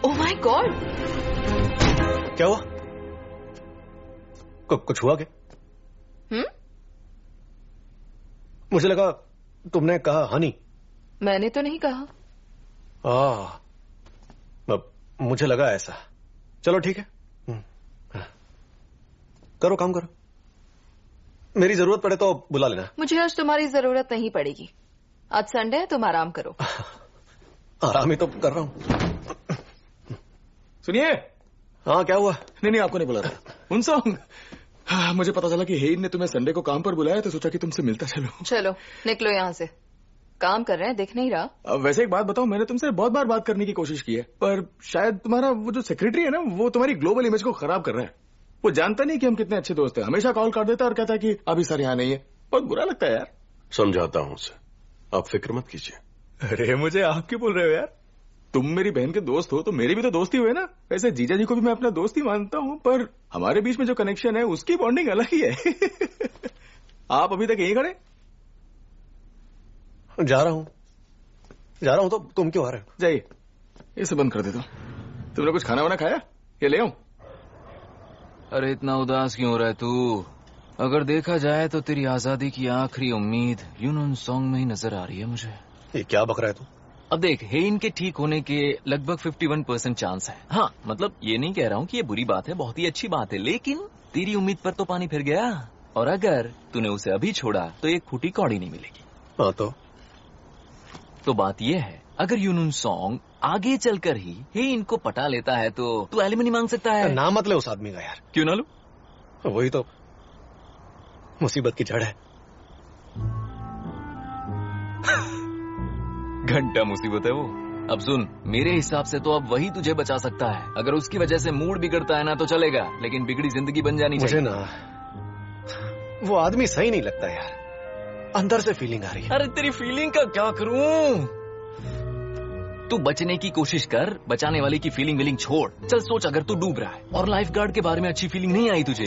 ओह माय गॉड, क्या हुआ? कुछ हुआ क्या? मुझे लगा तुमने कहा हनी। मैंने तो नहीं कहा। मुझे लगा ऐसा। चलो ठीक है, करो काम करो। मेरी जरूरत पड़े तो बुला लेना। मुझे आज तुम्हारी जरूरत नहीं पड़ेगी। आज संडे है, तुम आराम करो। आराम ही तो कर रहा हूं। सुनिए। हाँ, क्या हुआ? नहीं, आपको नहीं बुला रहा। उनसोंग, मुझे पता चला कि हेइन ने तुम्हें संडे को काम पर बुलाया, तो सोचा कि तुमसे मिलता चलो। चलो निकलो यहाँ से। काम कर रहे हैं, दिख नहीं रहा। वैसे एक बात बताओ, मैंने तुमसे बहुत बार बात करने की कोशिश की है, पर शायद तुम्हारा वो जो सेक्रेटरी है ना, वो तुम्हारी ग्लोबल इमेज को खराब कर रहा है। वो जानता नहीं कि हम कितने अच्छे दोस्त हैं। हमेशा कॉल कर देता है और कहता है कि अभी सर यहाँ नहीं है। बहुत बुरा लगता है यार। समझाता हूँ उसे, आप फिक्र मत कीजिए। अरे मुझे आप क्यों बोल रहे हो यार? तुम मेरी बहन के दोस्त हो तो मेरी भी तो दोस्ती हुए ना। वैसे जीजा जी को भी मैं अपना दोस्त ही मानता हूँ, पर हमारे बीच में जो कनेक्शन है उसकी बॉन्डिंग अलग ही है। आप अभी तक यहीं खड़े? जा रहा हूं तो तुम क्यों आ रहे हो? जाइए, इसे बंद कर देता हूँ। तुमने कुछ खाना वाना खाया? ये ले आऊं? अरे इतना उदास क्यों हो रहा है तू? अगर देखा जाए तो तेरी आजादी की आखिरी उम्मीद यून सॉन्ग में ही नजर आ रही है मुझे। ये क्या बक रहा है तू? अब देख, हेइन के ठीक होने के लगभग 51% चांस है। हाँ, मतलब ये नहीं कह रहा हूँ कि ये बुरी बात है, बहुत ही अच्छी बात है, लेकिन तेरी उम्मीद पर तो पानी फिर गया। और अगर तूने उसे अभी छोड़ा तो एक फूटी कौड़ी नहीं मिलेगी। हाँ, तो बात यह है, अगर यून सॉन्ग आगे चलकर ही हेइन को पटा लेता है तो तू एलिमनी मांग सकता है। ना मत ले उस आदमी का यार। क्यों ना लूं? वही तो मुसीबत की जड़ है। घंटा मुसीबत है वो। अब सुन, मेरे हिसाब से तो अब वही तुझे बचा सकता है। अगर उसकी वजह से मूड बिगड़ता है ना तो चलेगा, लेकिन बिगड़ी जिंदगी बन जानी चाहिए। मुझे ना वो आदमी सही नहीं लगता यार। अंदर से फीलिंग आ रही है। अरे तेरी फीलिंग का क्या करूं? तू बचने की कोशिश कर, बचाने वाले की फीलिंग विलिंग छोड़। चल सोच, अगर तू डूब रहा है और लाइफ गार्ड के बारे में अच्छी फीलिंग नहीं आई तुझे,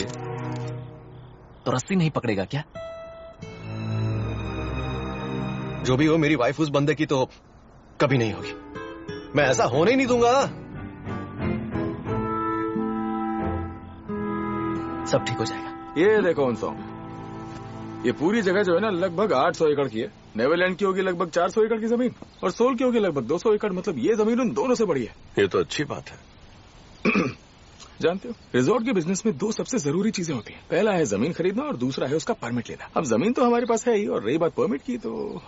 तो रस्सी नहीं पकड़ेगा क्या? जो भी हो, मेरी वाइफ उस बंदे की तो कभी नहीं होगी। मैं ऐसा होने ही नहीं दूंगा। सब ठीक हो जाएगा। ये देखो उनसोंग, ये पूरी जगह जो है ना लगभग 800 एकड़ की है। नेदरलैंड की होगी लगभग 400 एकड़ की जमीन, और सोल की होगी लगभग 200 एकड़। मतलब ये जमीन उन दोनों से बड़ी है। ये तो अच्छी बात है। जानते हो, रिजॉर्ट के बिजनेस में 2 सबसे जरूरी चीजें होती हैं। पहला है जमीन खरीदना और दूसरा है उसका परमिट लेना। अब जमीन तो हमारे पास है ही, और रही बात परमिट की, तो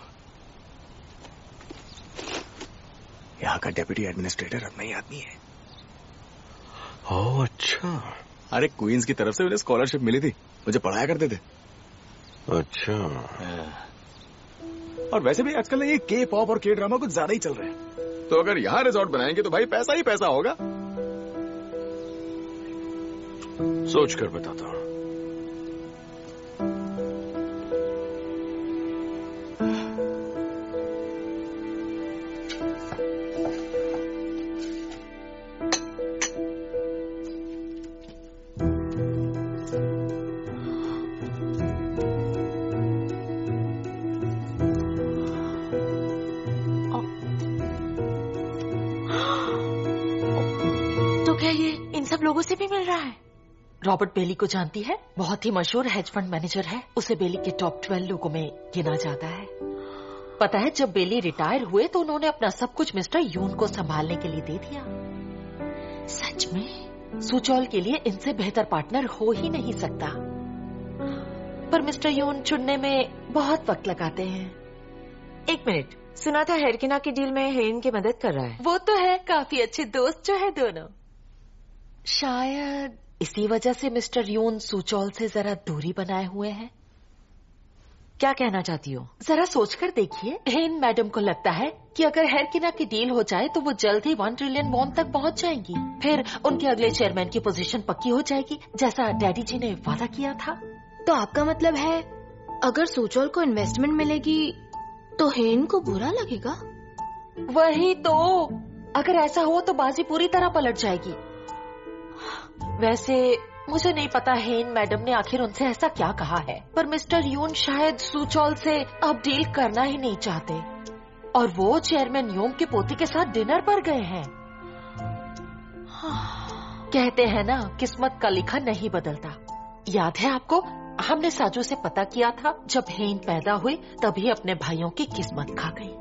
यहाँ का डेप्यूटी एडमिनिस्ट्रेटर अपना ही आदमी है। ओह अच्छा। अरे क्वींस की तरफ से मुझे स्कॉलरशिप मिली थी, मुझे पढ़ाया करते थे। अच्छा। और वैसे भी आजकल ये के पॉप और के ड्रामा कुछ ज्यादा ही चल रहे हैं, तो अगर यहाँ रिजॉर्ट बनाएंगे तो भाई पैसा ही पैसा होगा। सोच कर बताता हूँ। तो क्या ये इन सब लोगों से भी मिल रहा है? रॉबर्ट बेली को जानती है? बहुत ही मशहूर हेज फंड मैनेजर है। उसे बेली के टॉप 12 लोगों में गिना जाता है। पता है, जब बेली रिटायर हुए तो उन्होंने अपना सब कुछ मिस्टर यून को संभालने के लिए दे दिया। सच में सुचौल के लिए इनसे बेहतर पार्टनर हो ही नहीं सकता। पर मिस्टर यून चुनने में बहुत वक्त लगाते हैं। एक मिनट, सुना था हेरकिना की डील में हेन की मदद कर रहा है। वो तो है, काफी अच्छे दोस्त जो है दोनों। शायद इसी वजह से मिस्टर यून सुचौल से जरा दूरी बनाए हुए हैं। क्या कहना चाहती हो? जरा सोचकर देखिए। हेन मैडम को लगता है कि अगर हेरकिना की डील हो जाए तो वो जल्द ही 1 ट्रिलियन वॉन तक पहुंच जाएंगी। फिर उनके अगले चेयरमैन की पोजीशन पक्की हो जाएगी, जैसा डैडी जी ने वादा किया था। तो आपका मतलब है अगर सुचौल को इन्वेस्टमेंट मिलेगी तो हेन को बुरा लगेगा? वही तो, अगर ऐसा हो तो बाजी पूरी तरह पलट जाएगी। वैसे मुझे नहीं पता हेन मैडम ने आखिर उनसे ऐसा क्या कहा है, पर मिस्टर यून शायद सुचौल से अब डील करना ही नहीं चाहते, और वो चेयरमैन योम के पोते के साथ डिनर पर गए हैं। कहते हैं ना, किस्मत का लिखा नहीं बदलता। याद है आपको, हमने साजू से पता किया था जब हेन पैदा हुई तभी अपने भाइयों की किस्मत खा गई।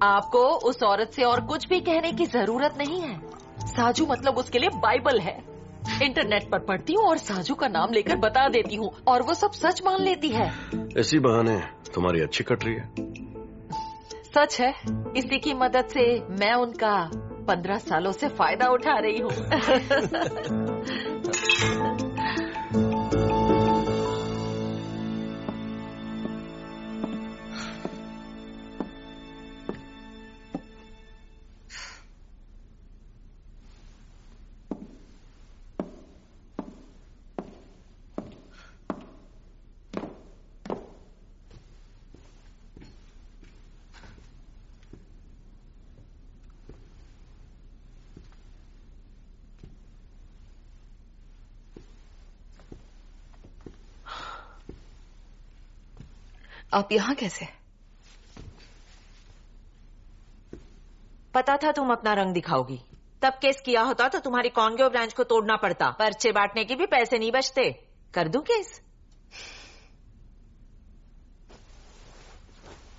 आपको उस औरत से और कुछ भी कहने की जरूरत नहीं है। साजू मतलब उसके लिए बाइबल है। इंटरनेट पर पढ़ती हूँ और साजू का नाम लेकर बता देती हूँ और वो सब सच मान लेती है। इसी बहाने तुम्हारी अच्छी कट रही है। सच है, इसी की मदद से मैं उनका 15 सालों से फायदा उठा रही हूँ। आप यहाँ कैसे? पता था तुम अपना रंग दिखाओगी। तब केस किया होता तो तुम्हारी कॉन्गो ब्रांच को तोड़ना पड़ता। पर्चे बांटने के भी पैसे नहीं बचते। कर दूं केस?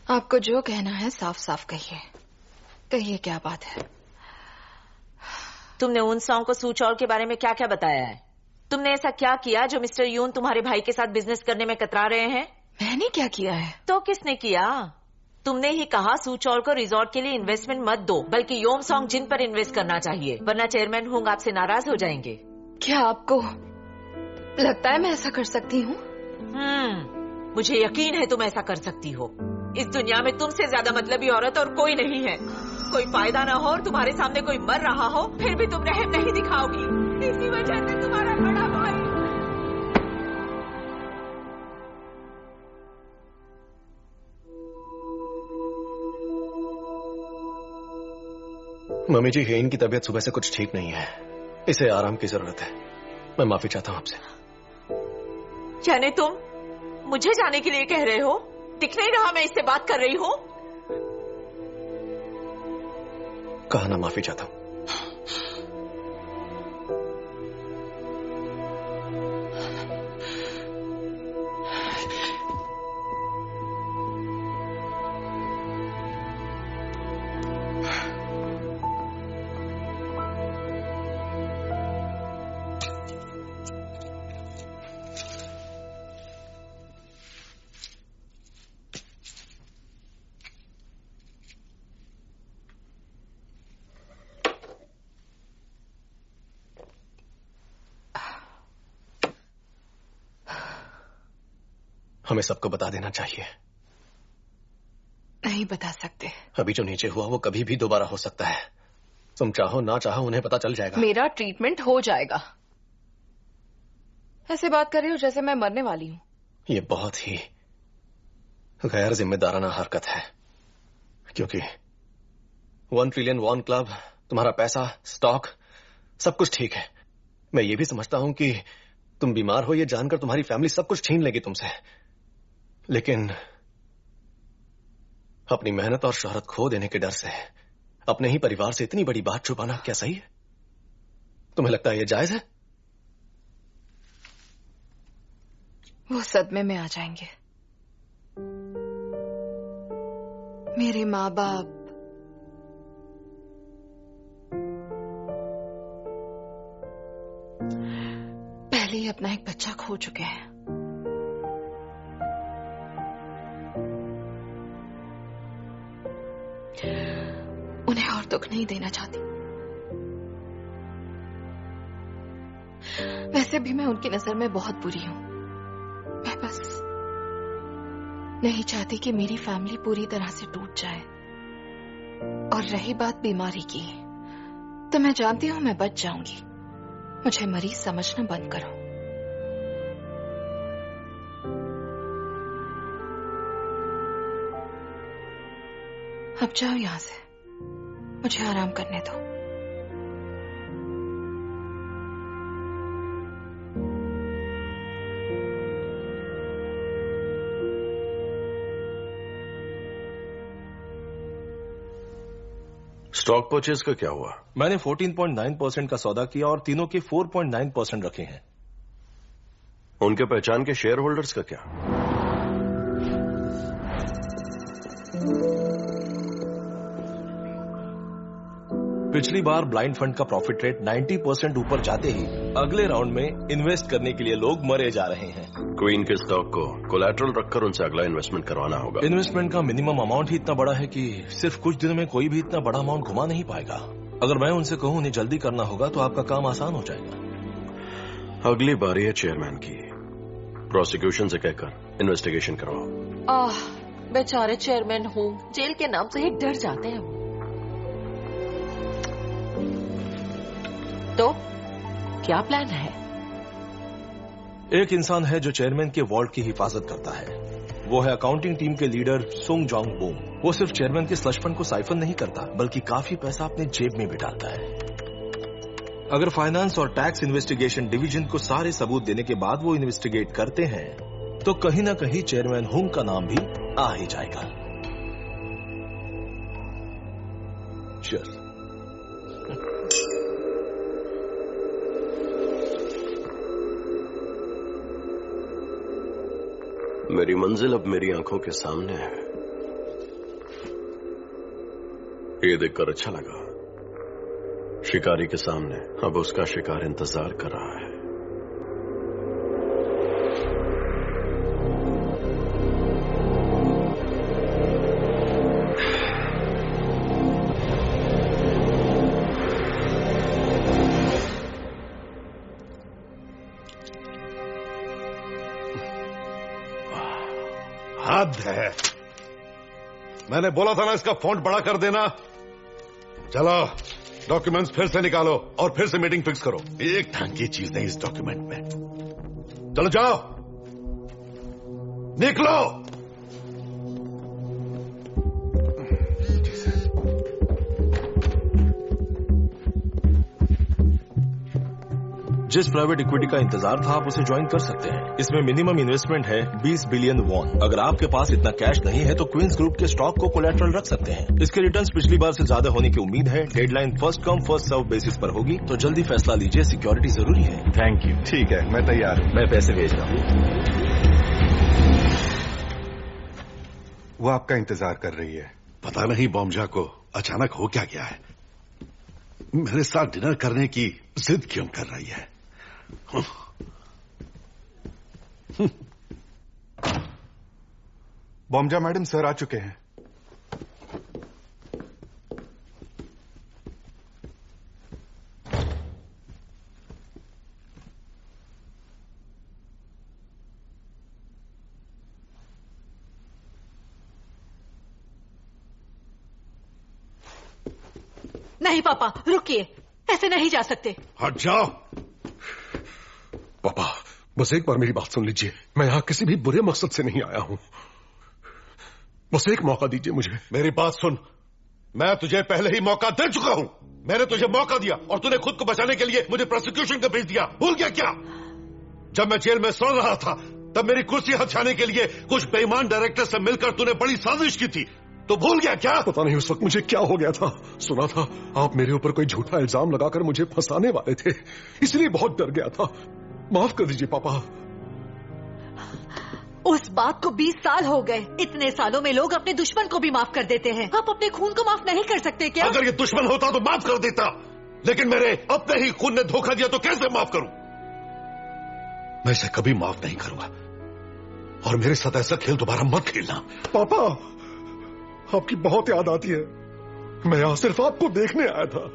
आपको जो कहना है साफ साफ कहिए। कहिए क्या बात है? तुमने उन सॉन्ग को सुचौल के बारे में क्या क्या बताया है? तुमने ऐसा क्या किया जो मिस्टर यून तुम्हारे भाई के साथ बिजनेस करने में कतरा रहे हैं? मैंने क्या किया है? तो किसने किया? तुमने ही कहा सुचौल को रिजॉर्ट के लिए इन्वेस्टमेंट मत दो, बल्कि योम सॉन्ग जिन पर इन्वेस्ट करना चाहिए, वरना चेयरमैन होंग आपसे नाराज हो जाएंगे। क्या आपको लगता है मैं ऐसा कर सकती हूँ? मुझे यकीन है तुम ऐसा कर सकती हो। इस दुनिया में तुमसे ज्यादा मतलबी औरत और कोई नहीं है। कोई फायदा ना हो और तुम्हारे सामने कोई मर रहा हो, फिर भी तुम रहम नहीं दिखाओगी। इसी वजह से तुम्हारा बड़ा भाई। मम्मी जी, हेन की तबीयत सुबह से कुछ ठीक नहीं है। इसे आराम की जरूरत है। मैं माफी चाहता हूँ आपसे। जाने तुम मुझे जाने के लिए कह रहे हो? दिख नहीं रहा मैं इससे बात कर रही हूँ? कहा ना माफी चाहता हूँ। हमें सबको बता देना चाहिए। नहीं बता सकते। अभी जो नीचे हुआ वो कभी भी दोबारा हो सकता है। तुम चाहो ना चाहो उन्हें पता चल जाएगा। मेरा ट्रीटमेंट हो जाएगा। ऐसे बात कर रही हो जैसे मैं मरने वाली हूँ। ये बहुत ही गैर जिम्मेदाराना हरकत है, क्योंकि 1 ट्रिलियन वॉन क्लब, तुम्हारा पैसा, स्टॉक, सब कुछ ठीक है। मैं ये भी समझता हूं कि तुम बीमार हो ये जानकर तुम्हारी फैमिली सब कुछ छीन लेगी तुमसे, लेकिन अपनी मेहनत और शोहरत खो देने के डर से अपने ही परिवार से इतनी बड़ी बात छुपाना क्या सही है? तुम्हें लगता है ये जायज है? वो सदमे में आ जाएंगे। मेरे माँ बाप पहले ही अपना एक बच्चा खो चुके हैं। उन्हें और दुख नहीं देना चाहती। वैसे भी मैं उनकी नजर में बहुत बुरी हूं। मैं बस नहीं चाहती कि मेरी फैमिली पूरी तरह से टूट जाए। और रही बात बीमारी की, तो मैं जानती हूं मैं बच जाऊंगी। मुझे मरीज समझना बंद करो। अब जाओ यहां से, मुझे आराम करने दो। स्टॉक परचेज का क्या हुआ? मैंने 14.9% का सौदा किया और तीनों के 4.9% रखे हैं। उनके पहचान के शेयर होल्डर्स का क्या? पिछली बार ब्लाइंड फंड का प्रॉफिट रेट 90% ऊपर जाते ही अगले राउंड में इन्वेस्ट करने के लिए लोग मरे जा रहे हैं। क्वीन के स्टॉक को कोलैटरल रखकर उनसे अगला इन्वेस्टमेंट करवाना होगा। इन्वेस्टमेंट का मिनिमम अमाउंट ही इतना बड़ा है कि सिर्फ कुछ दिनों में कोई भी इतना बड़ा अमाउंट घुमा नहीं पाएगा। अगर मैं उनसे कहूं उन्हें जल्दी करना होगा तो आपका काम आसान हो जाएगा। अगली बारी है चेयरमैन की। प्रोसिक्यूशन से कहकर इन्वेस्टिगेशन करवाओ। बेचारे चेयरमैन हूँ, जेल के नाम से ही डर जाते हैं वो। तो क्या प्लान है? एक इंसान है जो चेयरमैन के वॉल्ट की हिफाजत करता है। वो है अकाउंटिंग टीम के लीडर सुंग जोंग बूम। वो सिर्फ चेयरमैन के स्लश फंड को साइफन नहीं करता, बल्कि काफी पैसा अपने जेब में भी डालता है। अगर फाइनेंस और टैक्स इन्वेस्टिगेशन डिवीजन को सारे सबूत देने के बाद वो इन्वेस्टिगेट करते हैं तो कहीं ना कहीं चेयरमैन हुंग का नाम भी आ ही जाएगा। Cheers. मेरी मंजिल अब मेरी आंखों के सामने है। ये देखकर अच्छा लगा। शिकारी के सामने अब उसका शिकार इंतजार कर रहा है। हद है। मैंने बोला था ना इसका फॉन्ट बड़ा कर देना। चलो डॉक्यूमेंट्स फिर से निकालो और फिर से मीटिंग फिक्स करो। एक ढंग की चीज नहीं इस डॉक्यूमेंट में। चलो जाओ, निकलो। जिस प्राइवेट इक्विटी का इंतजार था आप उसे ज्वाइन कर सकते हैं। इसमें मिनिमम इन्वेस्टमेंट है 20 बिलियन वॉन। अगर आपके पास इतना कैश नहीं है तो क्वींस ग्रुप के स्टॉक को कोलैटरल रख सकते हैं। इसके रिटर्न्स पिछली बार से ज्यादा होने की उम्मीद है। Deadline first come first serve basis पर होगी, तो जल्दी फैसला लीजिए। सिक्योरिटी जरूरी है। Thank you. ठीक है, मैं तैयार हूं। मैं पैसे भेज रहा हूँ। वो आपका इंतजार कर रही है। पता नहीं बॉम्जा को अचानक हो क्या गया है। मेरे साथ डिनर करने की जिद क्यों कर रही है? बॉम्जा मैडम सर आ चुके हैं। नहीं पापा, रुकिए, ऐसे नहीं जा सकते। हट जाओ। पापा, बस एक बार मेरी बात सुन लीजिए। मैं यहाँ किसी भी बुरे मकसद से नहीं आया हूँ। बस एक मौका दीजिए मुझे। मेरी बात सुन, मैं तुझे पहले ही मौका दे चुका हूँ। मैंने तुझे मौका दिया और तूने खुद को बचाने के लिए मुझे प्रोसिक्यूशन का भेज दिया। भूल गया क्या? जब मैं जेल में सड़ रहा था तब मेरी कुर्सी हथियाने के लिए कुछ बेईमान डायरेक्टर से मिलकर तूने बड़ी साजिश की थी। तो भूल गया क्या? पता नहीं उस वक्त मुझे क्या हो गया था। सुना था आप मेरे ऊपर कोई झूठा इल्जाम लगाकर मुझे फंसाने वाले थे, इसलिए बहुत डर गया था। माफ कर दीजिए पापा। उस बात को 20 साल हो गए। इतने सालों में लोग अपने दुश्मन को भी माफ कर देते हैं। आप अपने खून को माफ नहीं कर सकते क्या? अगर ये दुश्मन होता तो माफ कर देता, लेकिन मेरे अपने ही खून ने धोखा दिया तो कैसे माफ करूं? मैं इसे कभी माफ नहीं करूंगा और मेरे साथ ऐसा खेल दोबारा मत खेलना। पापा, आपकी बहुत याद आती है। मैं यहां सिर्फ आपको देखने आया था।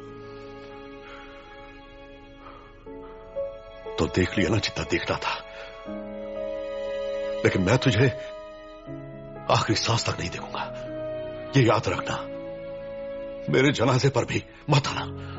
तो देख लिया ना जितना देखना था, लेकिन मैं तुझे आखिरी सांस तक नहीं देखूंगा। ये याद रखना। मेरे जनाजे पर भी मत आना।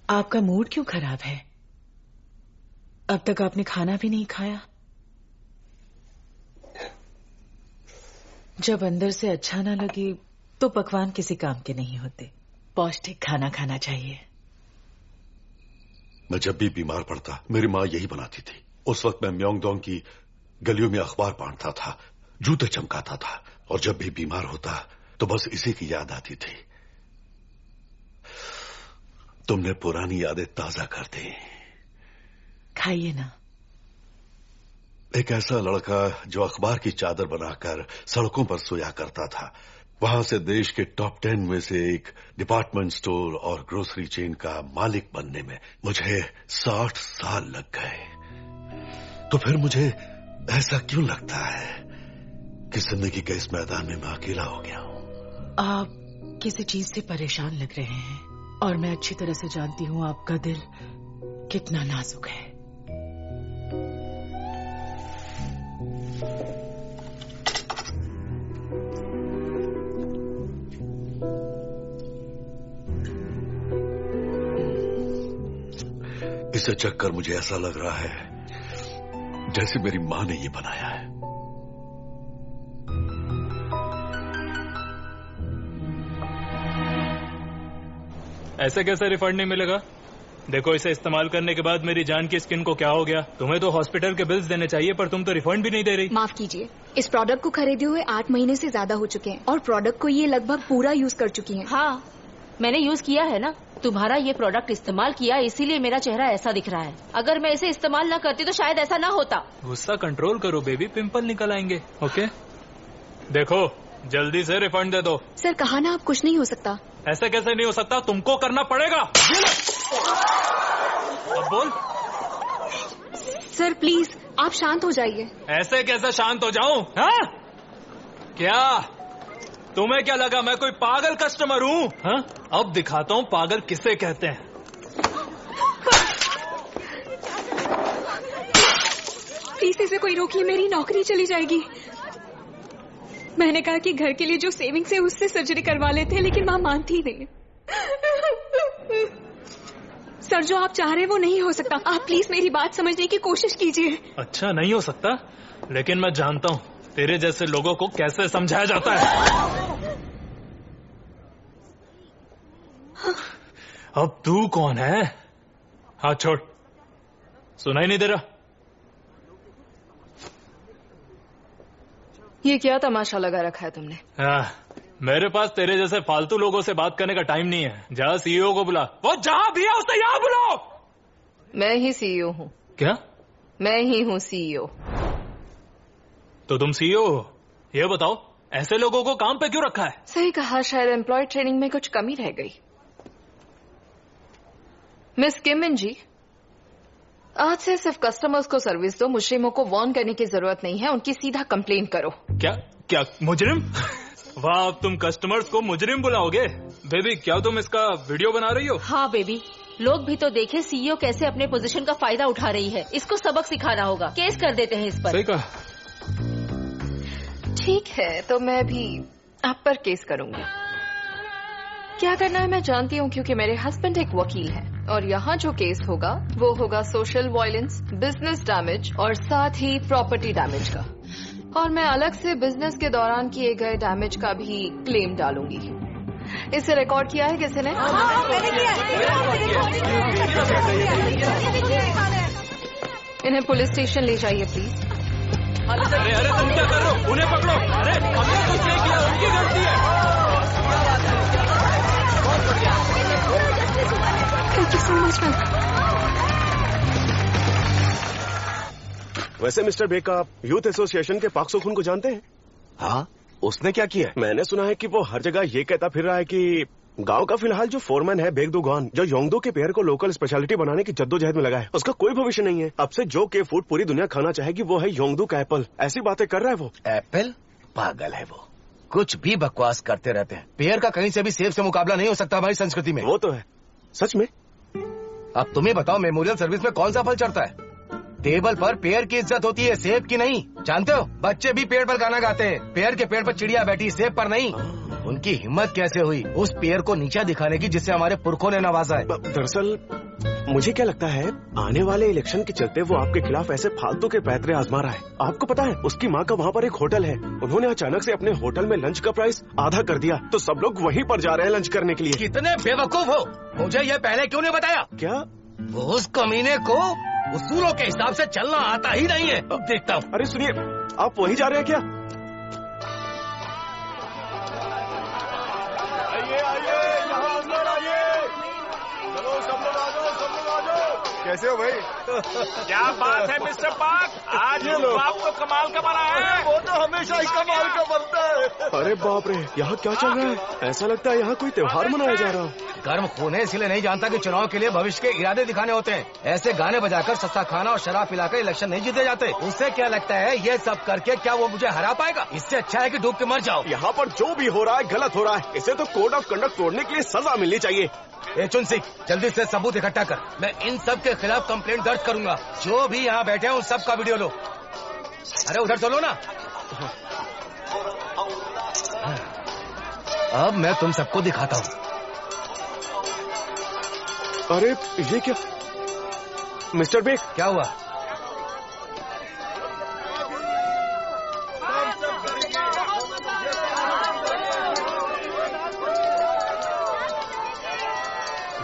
आपका मूड क्यों खराब है? अब तक आपने खाना भी नहीं खाया। जब अंदर से अच्छा ना लगे तो पकवान किसी काम के नहीं होते। पौष्टिक खाना खाना चाहिए। मैं जब भी बीमार पड़ता मेरी माँ यही बनाती थी। उस वक्त मैं म्योंगडोंग की गलियों में अखबार बांटता था, जूते चमकाता था, और जब भी बीमार होता तो बस इसी की याद आती थी। तुमने पुरानी यादें ताजा कर दी। खाइए ना। एक ऐसा लड़का जो अखबार की चादर बनाकर सड़कों पर सोया करता था, वहां से देश के टॉप 10 में से एक डिपार्टमेंट स्टोर और ग्रोसरी चेन का मालिक बनने में मुझे 60 साल लग गए। तो फिर मुझे ऐसा क्यों लगता है कि जिंदगी के इस मैदान में मैं अकेला हो गया हूं? आप किसी चीज से परेशान लग रहे हैं और मैं अच्छी तरह से जानती हूं आपका दिल कितना नाजुक है। इसे चक्कर मुझे ऐसा लग रहा है जैसे मेरी मां ने ये बनाया है। ऐसे कैसे रिफंड नहीं मिलेगा? देखो, इसे इस्तेमाल करने के बाद मेरी जान की स्किन को क्या हो गया। तुम्हें तो हॉस्पिटल के बिल्स देने चाहिए, पर तुम तो रिफंड भी नहीं दे रही। माफ कीजिए, इस प्रोडक्ट को खरीदे हुए 8 महीने से ज्यादा हो चुके हैं और प्रोडक्ट को ये लगभग पूरा यूज कर चुकी हैं। हाँ, मैंने यूज किया है ना। तुम्हारा ये प्रोडक्ट इस्तेमाल किया, इसीलिए मेरा चेहरा ऐसा दिख रहा है। अगर मैं इसे इस्तेमाल न करती तो शायद ऐसा ना होता। गुस्सा कंट्रोल करो बेबी, पिंपल निकल आएंगे। ओके, देखो जल्दी से रिफंड दे दो। सर, कहा ना, आप कुछ नहीं हो सकता। ऐसे कैसे नहीं हो सकता? तुमको करना पड़ेगा। अब बोल। सर प्लीज, आप शांत हो जाइए। ऐसे कैसे शांत हो जाऊं? हाँ? क्या तुम्हें क्या लगा मैं कोई पागल कस्टमर हूँ? हाँ? अब दिखाता हूँ पागल किसे कहते हैं। प्लीज इसे कोई रोकिए, मेरी नौकरी चली जाएगी। मैंने कहा कि घर के लिए जो सेविंग्स है उससे सर्जरी करवा लेते हैं, लेकिन मां मानती नहीं। सर, जो आप चाह रहे हैं वो नहीं हो सकता। आप प्लीज मेरी बात समझने की कोशिश कीजिए। अच्छा, नहीं हो सकता, लेकिन मैं जानता हूँ तेरे जैसे लोगों को कैसे समझाया जाता है। अब तू कौन है? हाथ छोड़। सुनाई नहीं दे रहा? ये क्या तमाशा लगा रखा है तुमने? मेरे पास तेरे जैसे फालतू लोगों से बात करने का टाइम नहीं है। जा सीईओ को बुला। वो जहां भी है उसे यहां बुलाओ। मैं ही सीईओ हूँ। क्या? मैं ही हूँ सीईओ। तो तुम सीईओ हो? ये बताओ, ऐसे लोगों को काम पे क्यों रखा है? सही कहा, शायद एम्प्लॉय ट्रेनिंग में कुछ कमी रह गई। मिस किमिन जी, आज से सिर्फ कस्टमर्स को सर्विस दो, मुजरिमों को वार्न करने की जरूरत नहीं है, उनकी सीधा कंप्लेंट करो। क्या मुजरिम? वाह, तुम कस्टमर्स को मुजरिम बुलाओगे? बेबी, क्या तुम इसका वीडियो बना रही हो? हाँ बेबी, लोग भी तो देखे सीईओ कैसे अपने पोजीशन का फायदा उठा रही है। इसको सबक सिखाना होगा, केस कर देते हैं इस पर। सही कहा। ठीक है, तो मैं भी आप पर केस करूंगी। क्या करना है मैं जानती हूँ, क्योंकि मेरे हस्बैंड एक वकील है और यहाँ जो केस होगा वो होगा सोशल वायलेंस, बिजनेस डैमेज और साथ ही प्रॉपर्टी डैमेज का। और मैं अलग से बिजनेस के दौरान किए गए डैमेज का भी क्लेम डालूंगी। इसे रिकॉर्ड किया है किसी ने? इन्हें पुलिस स्टेशन ले जाइए प्लीज। अरे तुम क्या कर रहे हो? उन्हें पकड़ो। अरे हमने कुछ नहीं किया, उनकी गलती है। Thank you so much ma'am. वैसे मिस्टर बेग, आप यूथ एसोसिएशन के पाक सुखुन को जानते हैं? हाँ, उसने क्या किया? मैंने सुना है कि वो हर जगह ये कहता फिर रहा है कि गांव का फिलहाल जो फोरमैन है बेगदुगॉन, जो योंगदो के पेयर को लोकल स्पेशलिटी बनाने की जद्दोजहद में लगा है, उसका कोई भविष्य नहीं है। अब से जो के फूड पूरी दुनिया खाना चाहेगी वो है योंगदो का एप्पल। ऐसी बातें कर रहा है वो। एप्पल? पागल है वो, कुछ भी बकवास करते रहते हैं। पेयर का कहीं से भी सेब से मुकाबला नहीं हो सकता हमारी संस्कृति में। वो तो है, सच में। अब तुम्हें बताओ, मेमोरियल सर्विस में कौन सा फल चढ़ता है? टेबल पर पेड़ की इज्जत होती है, सेब की नहीं। जानते हो, बच्चे भी पेड़ पर गाना गाते हैं। पेड़ के पेड़ पर चिड़िया बैठी, सेब पर नहीं। उनकी हिम्मत कैसे हुई उस पेड़ को नीचा दिखाने की जिससे हमारे पुरखों ने नवाजा है? दरअसल मुझे क्या लगता है, आने वाले इलेक्शन के चलते वो आपके खिलाफ ऐसे फालतू के पैतरे आजमा रहा है। आपको पता है, उसकी माँ का वहाँ पर एक होटल है। उन्होंने अचानक से अपने होटल में लंच का प्राइस आधा कर दिया, तो सब लोग वहीं पर जा रहे हैं लंच करने के लिए। कितने बेवकूफ हो, मुझे ये पहले क्यों नहीं बताया? क्या उस कमीने को उसूलों के हिसाब से चलना आता ही नहीं है? देखता हूँ। अरे सुनिए, आप वहीं जा रहे हैं क्या? आइए आइए, यहाँ अंदर आइए। चलो सब लोग आ जाओ, सब लोग आ जाओ। कैसे हो भाई? क्या बात है मिस्टर पाक, आज आप तो कमाल का बना है। वो तो हमेशा ही कमाल का बनता है। अरे बाप रे, यहाँ क्या चल रहा है? ऐसा लगता है यहाँ कोई त्योहार मनाया जा रहा है। गर्म खून है, इसलिए नहीं जानता कि चुनाव के लिए भविष्य के इरादे दिखाने होते हैं। ऐसे गाने बजाकर, सस्ता खाना और शराब पिलाकर इलेक्शन नहीं जीते जाते। उससे क्या लगता है, ये सब करके क्या वो मुझे हरा पाएगा? इससे अच्छा है कि डूब के मर जाओ। यहाँ पर जो भी हो रहा है गलत हो रहा है। इसे तो कोड ऑफ कंडक्ट तोड़ने के लिए सजा मिलनी चाहिए। ए चुन सिंह, जल्दी से सबूत इकट्ठा कर। मैं इन सब के खिलाफ कंप्लेंट दर्ज करूंगा। जो भी यहाँ बैठे हैं उन सब का वीडियो लो। अरे उधर तो लो ना। अब मैं तुम सबको दिखाता हूँ। अरे ये क्या मिस्टर बेग? क्या हुआ?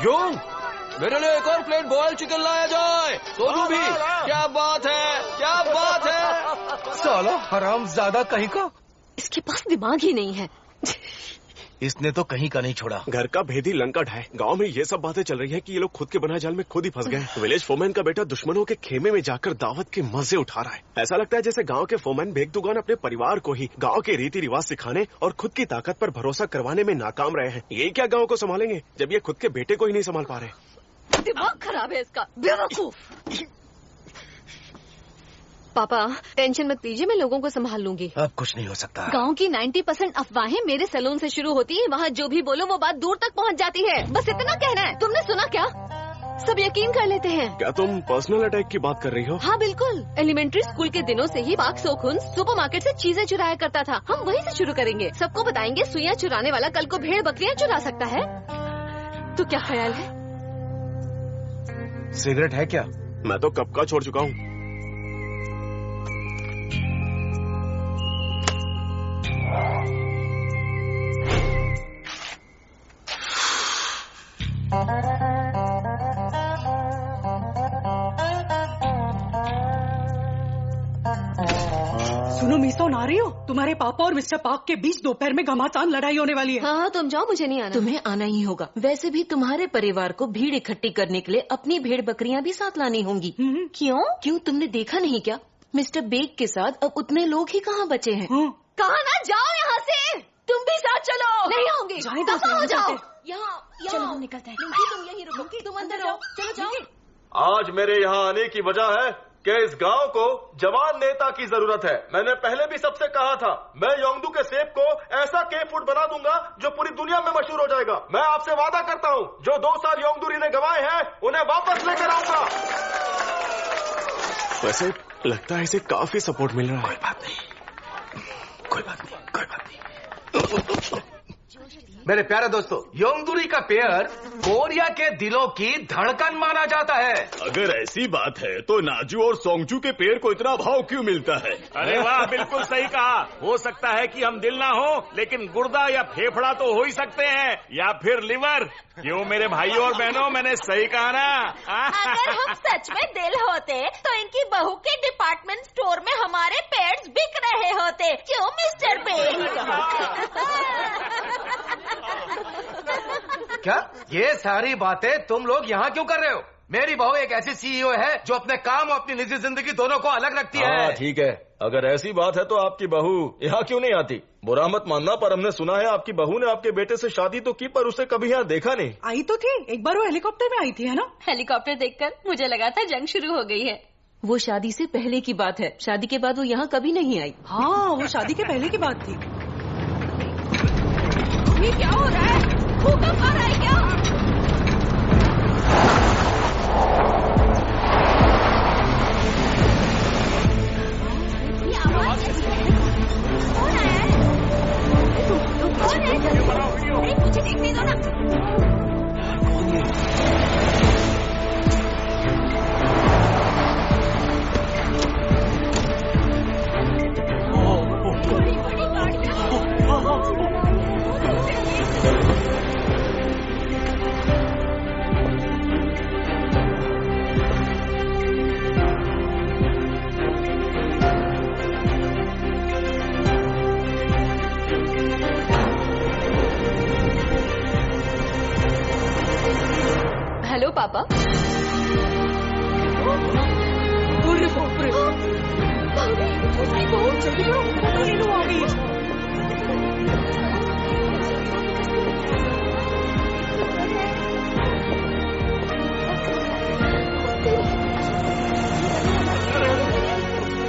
योंग, मेरे लिए एक और प्लेट बॉइल्ड चिकन लाया जाए। सोनू भी। क्या बात है, क्या बात है। साला हरामजादा कहीं का। इसके पास दिमाग ही नहीं है। इसने तो कहीं का नहीं छोड़ा। घर का भेदी लंका ढाए। गांव में ये सब बातें चल रही है कि ये लोग खुद के बनाए जाल में खुद ही फंस गए। विलेज फोमैन का बेटा दुश्मनों के खेमे में जाकर दावत के मजे उठा रहा है। ऐसा लगता है जैसे गांव के फोमैन बेगदुगान अपने परिवार को ही गांव के रीति रिवाज सिखाने और खुद की ताकत पर भरोसा करवाने में नाकाम रहे हैं। ये क्या गाँव को संभालेंगे जब ये खुद के बेटे को ही नहीं संभाल पा रहे? दिमाग खराब है इसका, बेवकूफ। पापा टेंशन मत लीजिए, मैं लोगों को संभाल लूंगी। अब कुछ नहीं हो सकता। गांव की 90% अफवाहें मेरे सैलून से शुरू होती है। वहाँ जो भी बोलो वो बात दूर तक पहुँच जाती है। बस इतना कहना है। तुमने सुना क्या? सब यकीन कर लेते हैं। क्या तुम पर्सनल अटैक की बात कर रही हो? हाँ बिल्कुल। एलिमेंट्री स्कूल के दिनों से ही पाक सोखुन सुपरमार्केट से चीजें चुराया करता था। हम वहीं से शुरू करेंगे। सबको बताएंगे सुइयां चुराने वाला कल को भेड़ बकरियां चुरा सकता है। तो क्या ख्याल है? सिगरेट है क्या? मैं तो कब का छोड़ चुका हूँ। सुनो मीसोन, आ रही हो? तुम्हारे पापा और मिस्टर पाक के बीच दोपहर में घमासान लड़ाई होने वाली है। हाँ तुम जाओ, मुझे नहीं आना। तुम्हें आना ही होगा। वैसे भी तुम्हारे परिवार को भीड़ इकट्ठी करने के लिए अपनी भेड़ बकरियां भी साथ लानी होंगी। क्यों तुमने देखा नहीं क्या? मिस्टर बेग के साथ अब उतने लोग ही कहाँ बचे हैं। कहा ना, जाओ यहाँ से। तुम भी साथ चलो। नहीं होंगे, दफा हो जाओ। यहाँ चलो हम निकलते हैं। तुम यहीं रुको, तुम अंदर जाओ। चलो जाओ। आज मेरे यहाँ आने की वजह है कि इस गांव को जवान नेता की जरूरत है। मैंने पहले भी सबसे कहा था, मैं योंगदू के सेब को ऐसा के फूड बना दूंगा जो पूरी दुनिया में मशहूर हो जाएगा। मैं आपसे वादा करता हूँ, जो 2 साल योंगदू ने गंवाए हैं उन्हें वापस लेकर आऊंगा। वैसे लगता है इसे काफी सपोर्ट मिल रहा है। कोई बात नहीं। मेरे प्यारे दोस्तों, योंगदुरी का पेयर कोरिया के दिलों की धड़कन माना जाता है। अगर ऐसी बात है तो नाजू और सोंगचू के पेड़ को इतना भाव क्यों मिलता है? अरे वाह, बिल्कुल सही कहा। हो सकता है कि हम दिल ना हो, लेकिन गुर्दा या फेफड़ा तो हो ही सकते हैं, या फिर लिवर। क्यों मेरे भाइयों और बहनों, मैंने सही कहा ना? अगर हम सच में दिल होते तो इनकी बहू के डिपार्टमेंट स्टोर में हमारे पेड्स बिक रहे होते। क्यों मिस्टर बेल? क्या ये सारी बातें तुम लोग यहाँ क्यों कर रहे हो? मेरी बहू एक ऐसी सीईओ है जो अपने काम और अपनी निजी जिंदगी दोनों को अलग रखती है। ठीक है, अगर ऐसी बात है तो आपकी बहू यहाँ क्यों नहीं आती? बुरा मत मानना, पर हमने सुना है आपकी बहू ने आपके बेटे से शादी तो की, पर उसे कभी यहाँ देखा नहीं। आई तो थी, एक बार वो हेलीकॉप्टर में आई थी, है ना? हेलीकॉप्टर देखकर मुझे लगा था जंग शुरू हो गई है। वो शादी से पहले की बात है, शादी के बाद वो यहाँ कभी नहीं आई। हाँ, वो शादी के पहले की बात थी। ये क्या हो रहा है? भूकंप आ रहा है क्या? ये आवाज कौन है? नहीं, मुझे देखने दो ना। कौन है? हेलो पापा। अरे बाप रे, बहुत जल्दी करो, नीलू आ गई।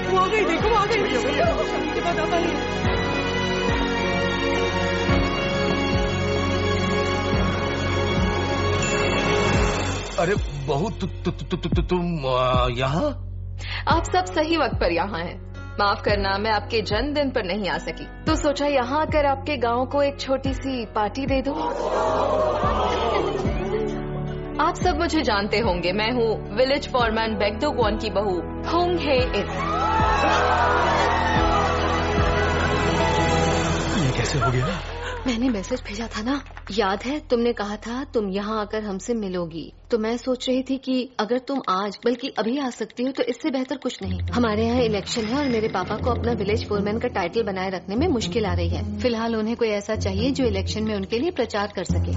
वो आ गई, देखो आ गई। शादी के बाद आ पाई। अरे बहू तुम यहाँ? आप सब सही वक्त पर यहाँ हैं। माफ करना, मैं आपके जन्मदिन पर नहीं आ सकी, तो सोचा यहाँ आकर आपके गांव को एक छोटी सी पार्टी दे दूं। आप सब मुझे जानते होंगे, मैं हूँ विलेज फॉरमैन बेगदोग्वॉन की बहू होंग हे इन। ये कैसे हो गया? मैंने मैसेज भेजा था ना, याद है? तुमने कहा था तुम यहाँ आकर हमसे मिलोगी, तो मैं सोच रही थी कि अगर तुम आज बल्कि अभी आ सकती हो तो इससे बेहतर कुछ नहीं। हमारे यहाँ इलेक्शन है और मेरे पापा को अपना विलेज फोरमैन का टाइटल बनाए रखने में मुश्किल आ रही है। फिलहाल उन्हें कोई ऐसा चाहिए जो इलेक्शन में उनके लिए प्रचार कर सके।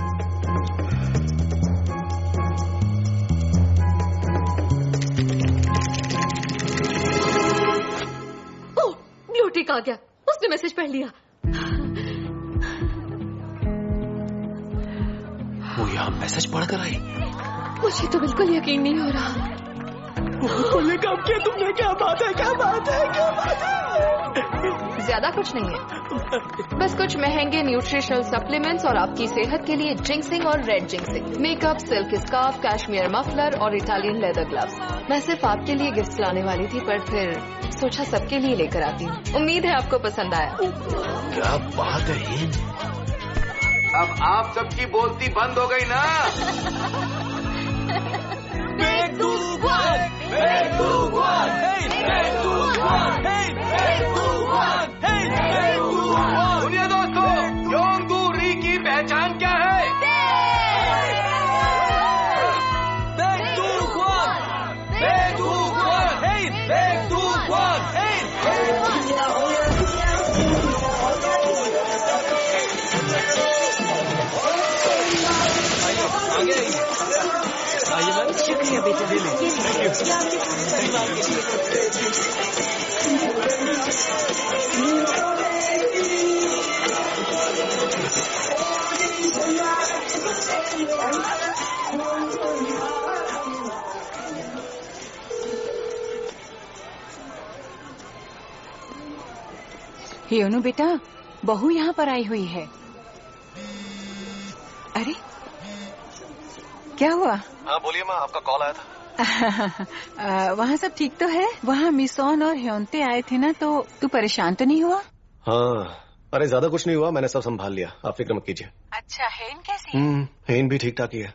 ओह, ब्यूटी आ गया, उसने मैसेज पढ़ लिया। वो यहाँ मैसेज पढ़कर आई। मुझे तो बिल्कुल यकीन नहीं हो रहा। बोले काम किया तुमने? क्या बात है, क्या बात है, क्या बात है? ज्यादा कुछ नहीं है, बस कुछ महंगे न्यूट्रिशनल सप्लीमेंट्स और आपकी सेहत के लिए जिंक्सिंग और रेड जिंक्सिंग, makeup, silk scarf, cashmere muffler और इटालियन लेदर ग्लव्स। मैं सिर्फ आपके लिए गिफ्ट लाने वाली थी, पर फिर सोचा सबके लिए लेकर आती हूँ। उम्मीद है आपको पसंद आया। क्या बात है हिन? अब आप सबकी बोलती बंद हो गई ना? सुनिए दोस्तों, योंगदू री की पहचान क्या है? शुक्रिया बेटा, ले हियोनु बेटा, बहू यहाँ पर आई हुई है। अरे क्या हुआ? हाँ बोलिए माँ, आपका कॉल आया था। वहाँ सब ठीक तो है? वहाँ मिसोन और ह्योंते आए थे ना, तो तू परेशान तो नहीं हुआ? हाँ, अरे ज्यादा कुछ नहीं हुआ, मैंने सब संभाल लिया, आप फिक्र मत कीजिए। अच्छा, हेन कैसी है? हेन भी ठीक ठाक ही है।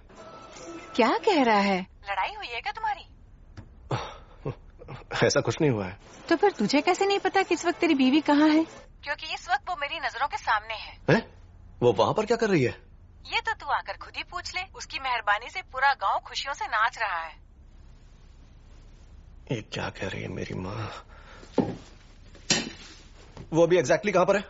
क्या कह रहा है? लड़ाई हुई है क्या तुम्हारी? ऐसा कुछ नहीं हुआ है। तो फिर तुझे कैसे नहीं पता कि इस वक्त तेरी बीवी कहाँ है? क्योंकि इस वक्त वो मेरी नजरों के सामने है। वो वहाँ पर क्या कर रही है? ये तो तू आकर खुद ही पूछ ले। उसकी मेहरबानी से पूरा गांव खुशियों से नाच रहा है। ये क्या कह रही है मेरी माँ? वो अभी एग्जैक्टली कहाँ पर है?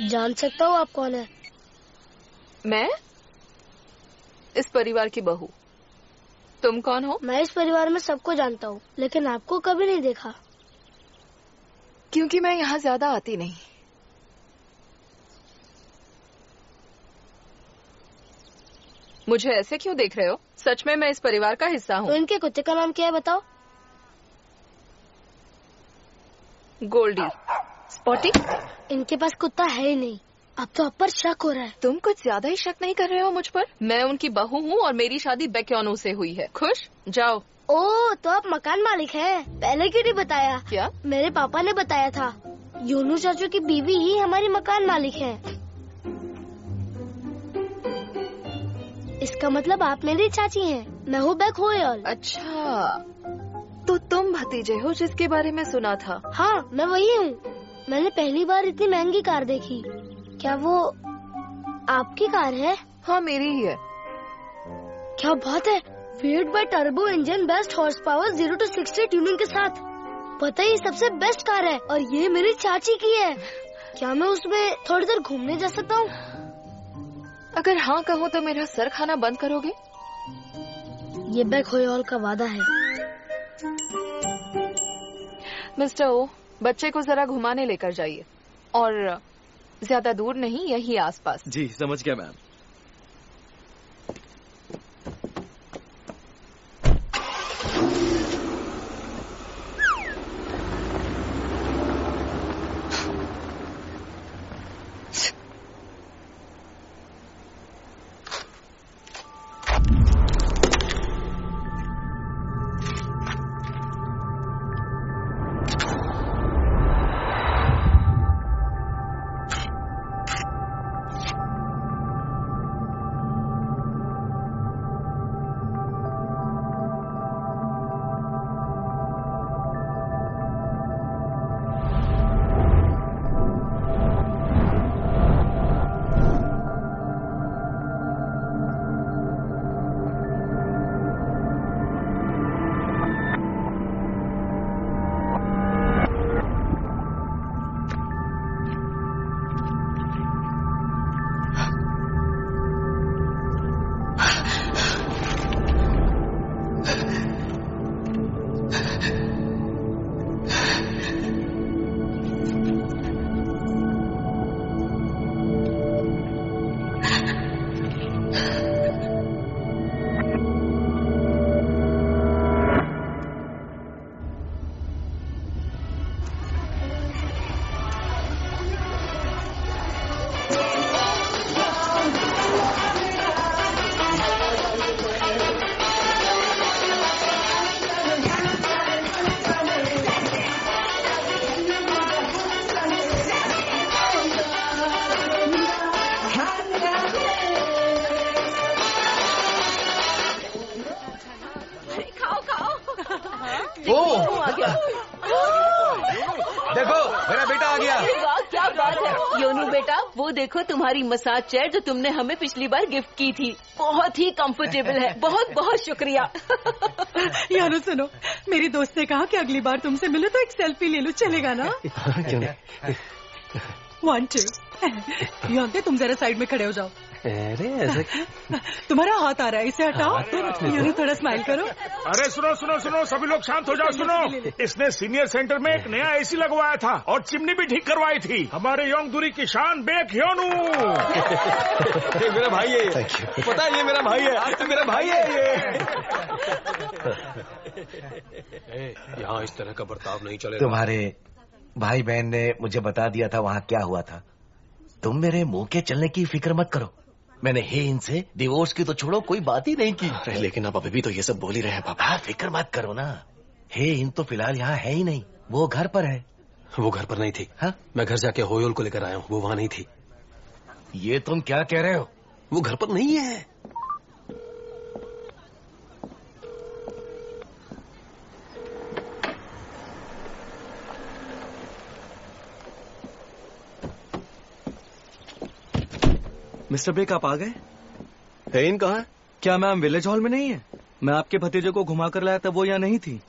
जान सकता हूँ आप कौन है? मैं इस परिवार की बहू। तुम कौन हो? मैं इस परिवार में सबको जानता हूँ, लेकिन आपको कभी नहीं देखा। क्योंकि मैं यहाँ ज्यादा आती नहीं। मुझे ऐसे क्यों देख रहे हो? सच में मैं इस परिवार का हिस्सा हूँ। तो इनके कुत्ते का नाम क्या है बताओ? गोल्डी। स्पॉटी। इनके पास कुत्ता है ही नहीं। अब तो आप पर शक हो रहा है। तुम कुछ ज्यादा ही शक नहीं कर रहे हो मुझ पर? मैं उनकी बहू हूँ और मेरी शादी बेक्योनो से हुई है। खुश? जाओ। ओह, तो आप मकान मालिक हैं। पहले क्यों नहीं बताया? क्या? मेरे पापा ने बताया था। योनू चाचू की बीवी ही हमारी मकान मालिक है। इसका मतलब आप मेरी चाची हैं। मैं हूँ बैक होयल। अच्छा, तो तुम भतीजे हो जिसके बारे में सुना था? हाँ, मैं वही हूँ। मैंने पहली बार इतनी महंगी कार देखी। क्या वो आपकी कार है? हाँ, मेरी ही है। क्या बात है! V8 bi turbo engine, best horse power, 0 to 60 tuning के साथ। पता ही सबसे बेस्ट कार है और ये मेरी चाची की है। क्या मैं उसमें थोड़ी देर घूमने जा सकता हूँ? अगर हाँ कहो तो मेरा सर खाना बंद करोगे? ये बैक होयल का वादा है। मिस्टर ओ, बच्चे को जरा घुमाने लेकर जाइए, और ज्यादा दूर नहीं, यही आसपास। जी समझ गया मैम। आ गया। देखो मेरा बेटा आ गया। वाह क्या बात है योनू बेटा, वो देखो तुम्हारी मसाज चेयर जो तुमने हमें पिछली बार गिफ्ट की थी, बहुत ही कंफर्टेबल है। बहुत बहुत शुक्रिया। योनू सुनो, मेरी दोस्त ने कहा कि अगली बार तुमसे मिलो तो एक सेल्फी ले लो, चलेगा ना? क्यों नहीं? 1 2 योनते तुम जरा साइड में खड़े हो जाओ। अरे ऐसा क्यों? तुम्हारा हाथ आ रहा है, इसे हटाओ। योनू थोड़ा स्माइल करो। अरे सुनो सुनो सुनो, सभी लोग शांत हो जाओ। सुनो, इसने सीनियर सेंटर में एक नया एसी लगवाया था और चिमनी भी ठीक करवाई थी। हमारे योंगदुरी की शान बेक योनू। मेरा भाई है ये, पता है ये मेरा भाई है, मेरा भाई है ये। यहाँ इस तरह का बर्ताव नहीं चलेगा। तुम्हारे भाई बहन ने मुझे बता दिया था वहाँ क्या हुआ था। तुम मेरे मुंह के चलने की फिक्र मत करो। मैंने हे इनसे डिवोर्स की तो छोड़ो, कोई बात ही नहीं की। लेकिन आप अभी भी तो ये सब बोल ही रहे हैं पापा। हाँ, फिक्र मत करो ना। हे इन तो फिलहाल यहाँ है ही नहीं, वो घर पर है। वो घर पर नहीं थी। हाँ? मैं घर जाके होयल को लेकर आया हूँ, वो वहाँ नहीं थी। ये तुम क्या कह रहे हो? वो घर पर नहीं है। मिस्टर बेक आप आ गए? हेन कहाँ है? क्या मैम विलेज हॉल में नहीं है? मैं आपके भतीजे को घुमा कर लाया था, वो यहाँ नहीं थी।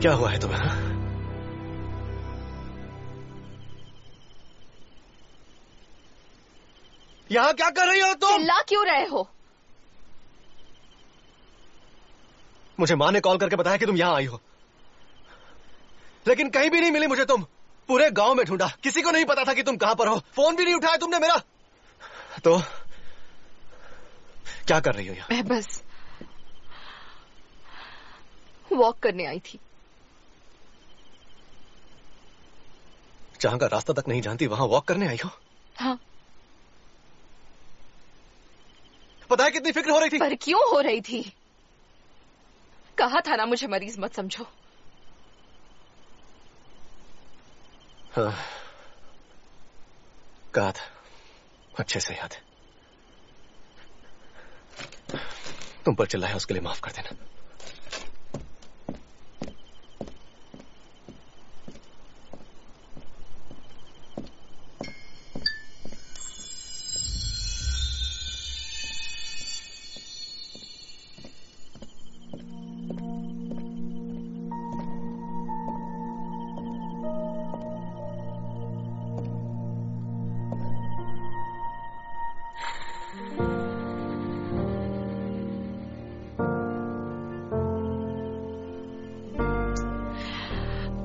क्या हुआ है तुम्हें? हाँ? यहाँ क्या कर रही हो तुम? चिल्ला क्यों रहे हो? मुझे माँ ने कॉल करके बताया कि तुम यहाँ आई हो, लेकिन कहीं भी नहीं मिली मुझे तुम। पूरे गांव में ढूंढा, किसी को नहीं पता था कि तुम कहां पर हो। फोन भी नहीं उठाया तुमने मेरा। तो क्या कर रही हो यहाँ? मैं बस वॉक करने आई थी। जहां का रास्ता तक नहीं जानती वहां वॉक करने आई हो? हाँ। पता है कितनी फिक्र हो रही थी? पर क्यों हो रही थी? कहा था ना मुझे मरीज मत समझो। हाँ, कहा था, अच्छे से याद है। तुम पर चिल्लाया उसके लिए माफ कर देना।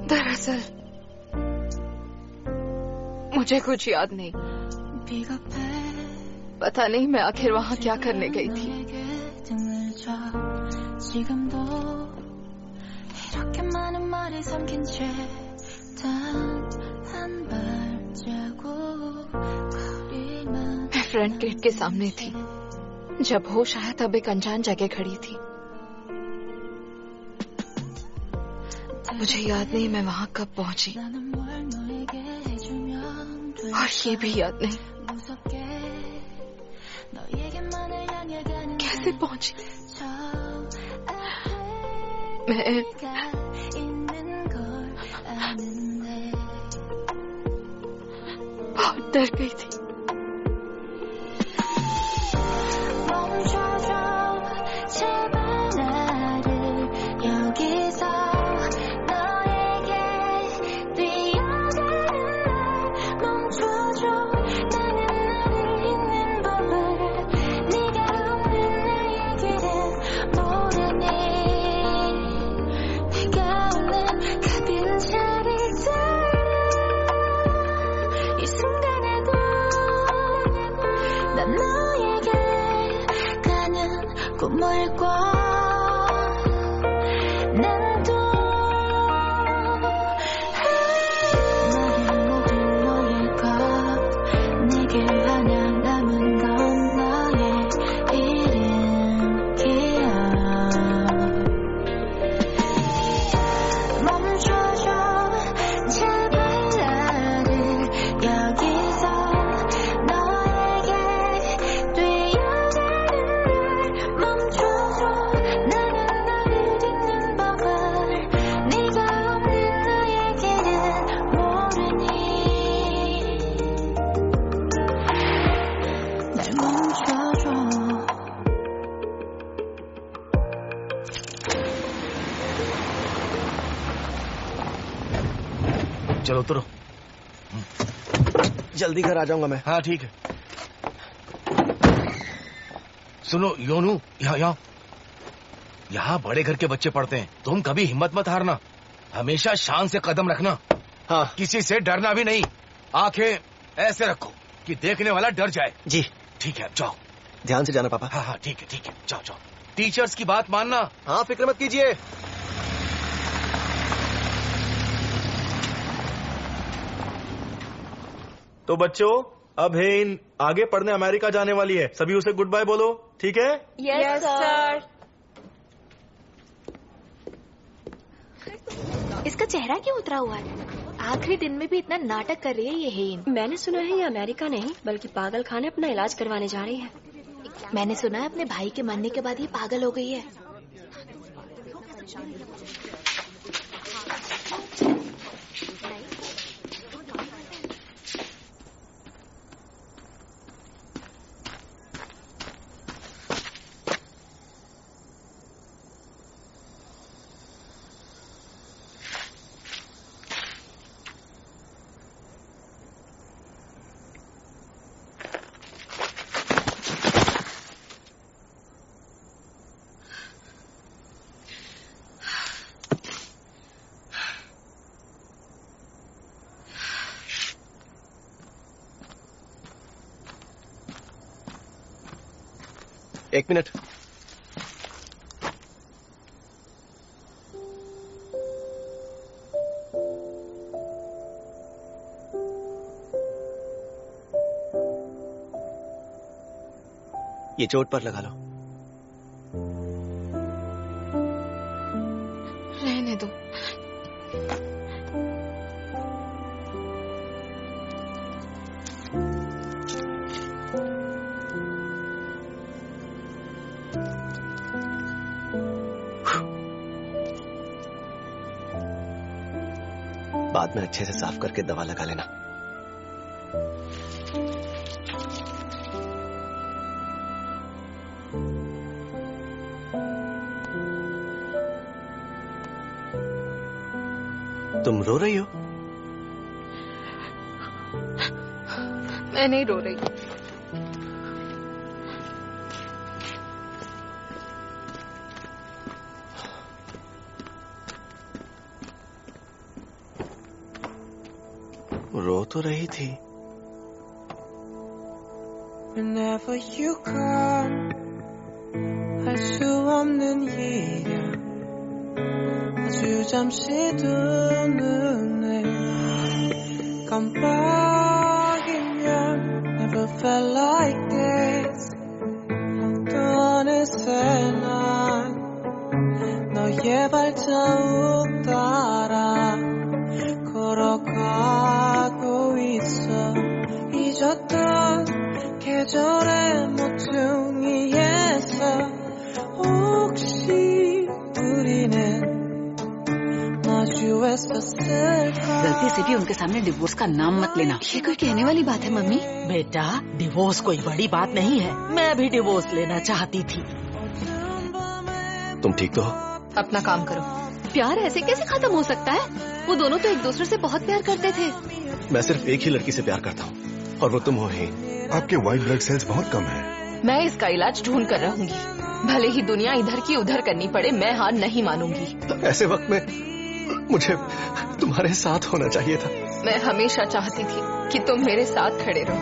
दरअसल मुझे कुछ याद नहीं। पता नहीं मैं आखिर वहाँ क्या करने गई थी। मैं फ्रंट गेट के सामने थी। जब होश आया तब एक अनजान जगह खड़ी थी। मुझे याद नहीं मैं वहाँ कब पहुंची, और ये भी याद नहीं कैसे पहुंची। मैं बहुत डर गई थी। चलो उतरो। जल्दी घर आ जाऊंगा मैं। हाँ ठीक है। सुनो योनू, यहाँ बड़े घर के बच्चे पढ़ते हैं। तुम कभी हिम्मत मत हारना, हमेशा शान से कदम रखना। हाँ। किसी से डरना भी नहीं। आंखें ऐसे रखो कि देखने वाला डर जाए। जी ठीक है, जाओ। ध्यान से जाना पापा। हाँ हाँ ठीक है, जाओ जाओ। टीचर्स की बात मानना। हाँ, फिक्र मत कीजिए। तो बच्चों, अब हेन आगे पढ़ने अमेरिका जाने वाली है। सभी उसे गुड बाय बोलो, ठीक है? Yes sir. इसका चेहरा क्यों उतरा हुआ है? आखिरी दिन में भी इतना नाटक कर रही है ये हेन। मैंने सुना है ये अमेरिका नहीं बल्कि पागल खाने अपना इलाज करवाने जा रही है। मैंने सुना है अपने भाई के मरने के बाद ये पागल हो गई है। एक मिनट। ये चोट पर लगा लो। रहने दो। बाद में अच्छे से साफ करके दवा लगा लेना। तुम रो रही हो? मैं नहीं रो रही। रो तो रही थी। Whenever you come 할 수 없는 일이야 아주 잠시 두 눈을 깜빡이면 Never felt like this 또 어느새 난 너의 발자국 따라 걸어가고 있어 잊었던 계절의 모퉁이에서 혹시 우리는 माजुएस्पस्टरका गलती से भी उनके सामने डिवोर्स का नाम मत लेना। ये कोई कहने वाली बात है मम्मी? बेटा डिवोर्स कोई बड़ी बात नहीं है, मैं भी डिवोर्स लेना चाहती थी। तुम ठीक तो हो? अपना काम करो। प्यार ऐसे कैसे खत्म हो सकता है? वो दोनों तो एक दूसरे से बहुत प्यार करते थे। मैं सिर्फ एक ही लड़की से प्यार करता हूँ और वो तुम हो ही। आपके व्हाइट ब्लड सेल्स बहुत कम है। मैं इसका इलाज ढूंढ कर रहूंगी, भले ही दुनिया इधर की उधर करनी पड़े, मैं हार नहीं मानूंगी। ऐसे वक्त में मुझे तुम्हारे साथ होना चाहिए था। मैं हमेशा चाहती थी कि तुम मेरे साथ खड़े रहो।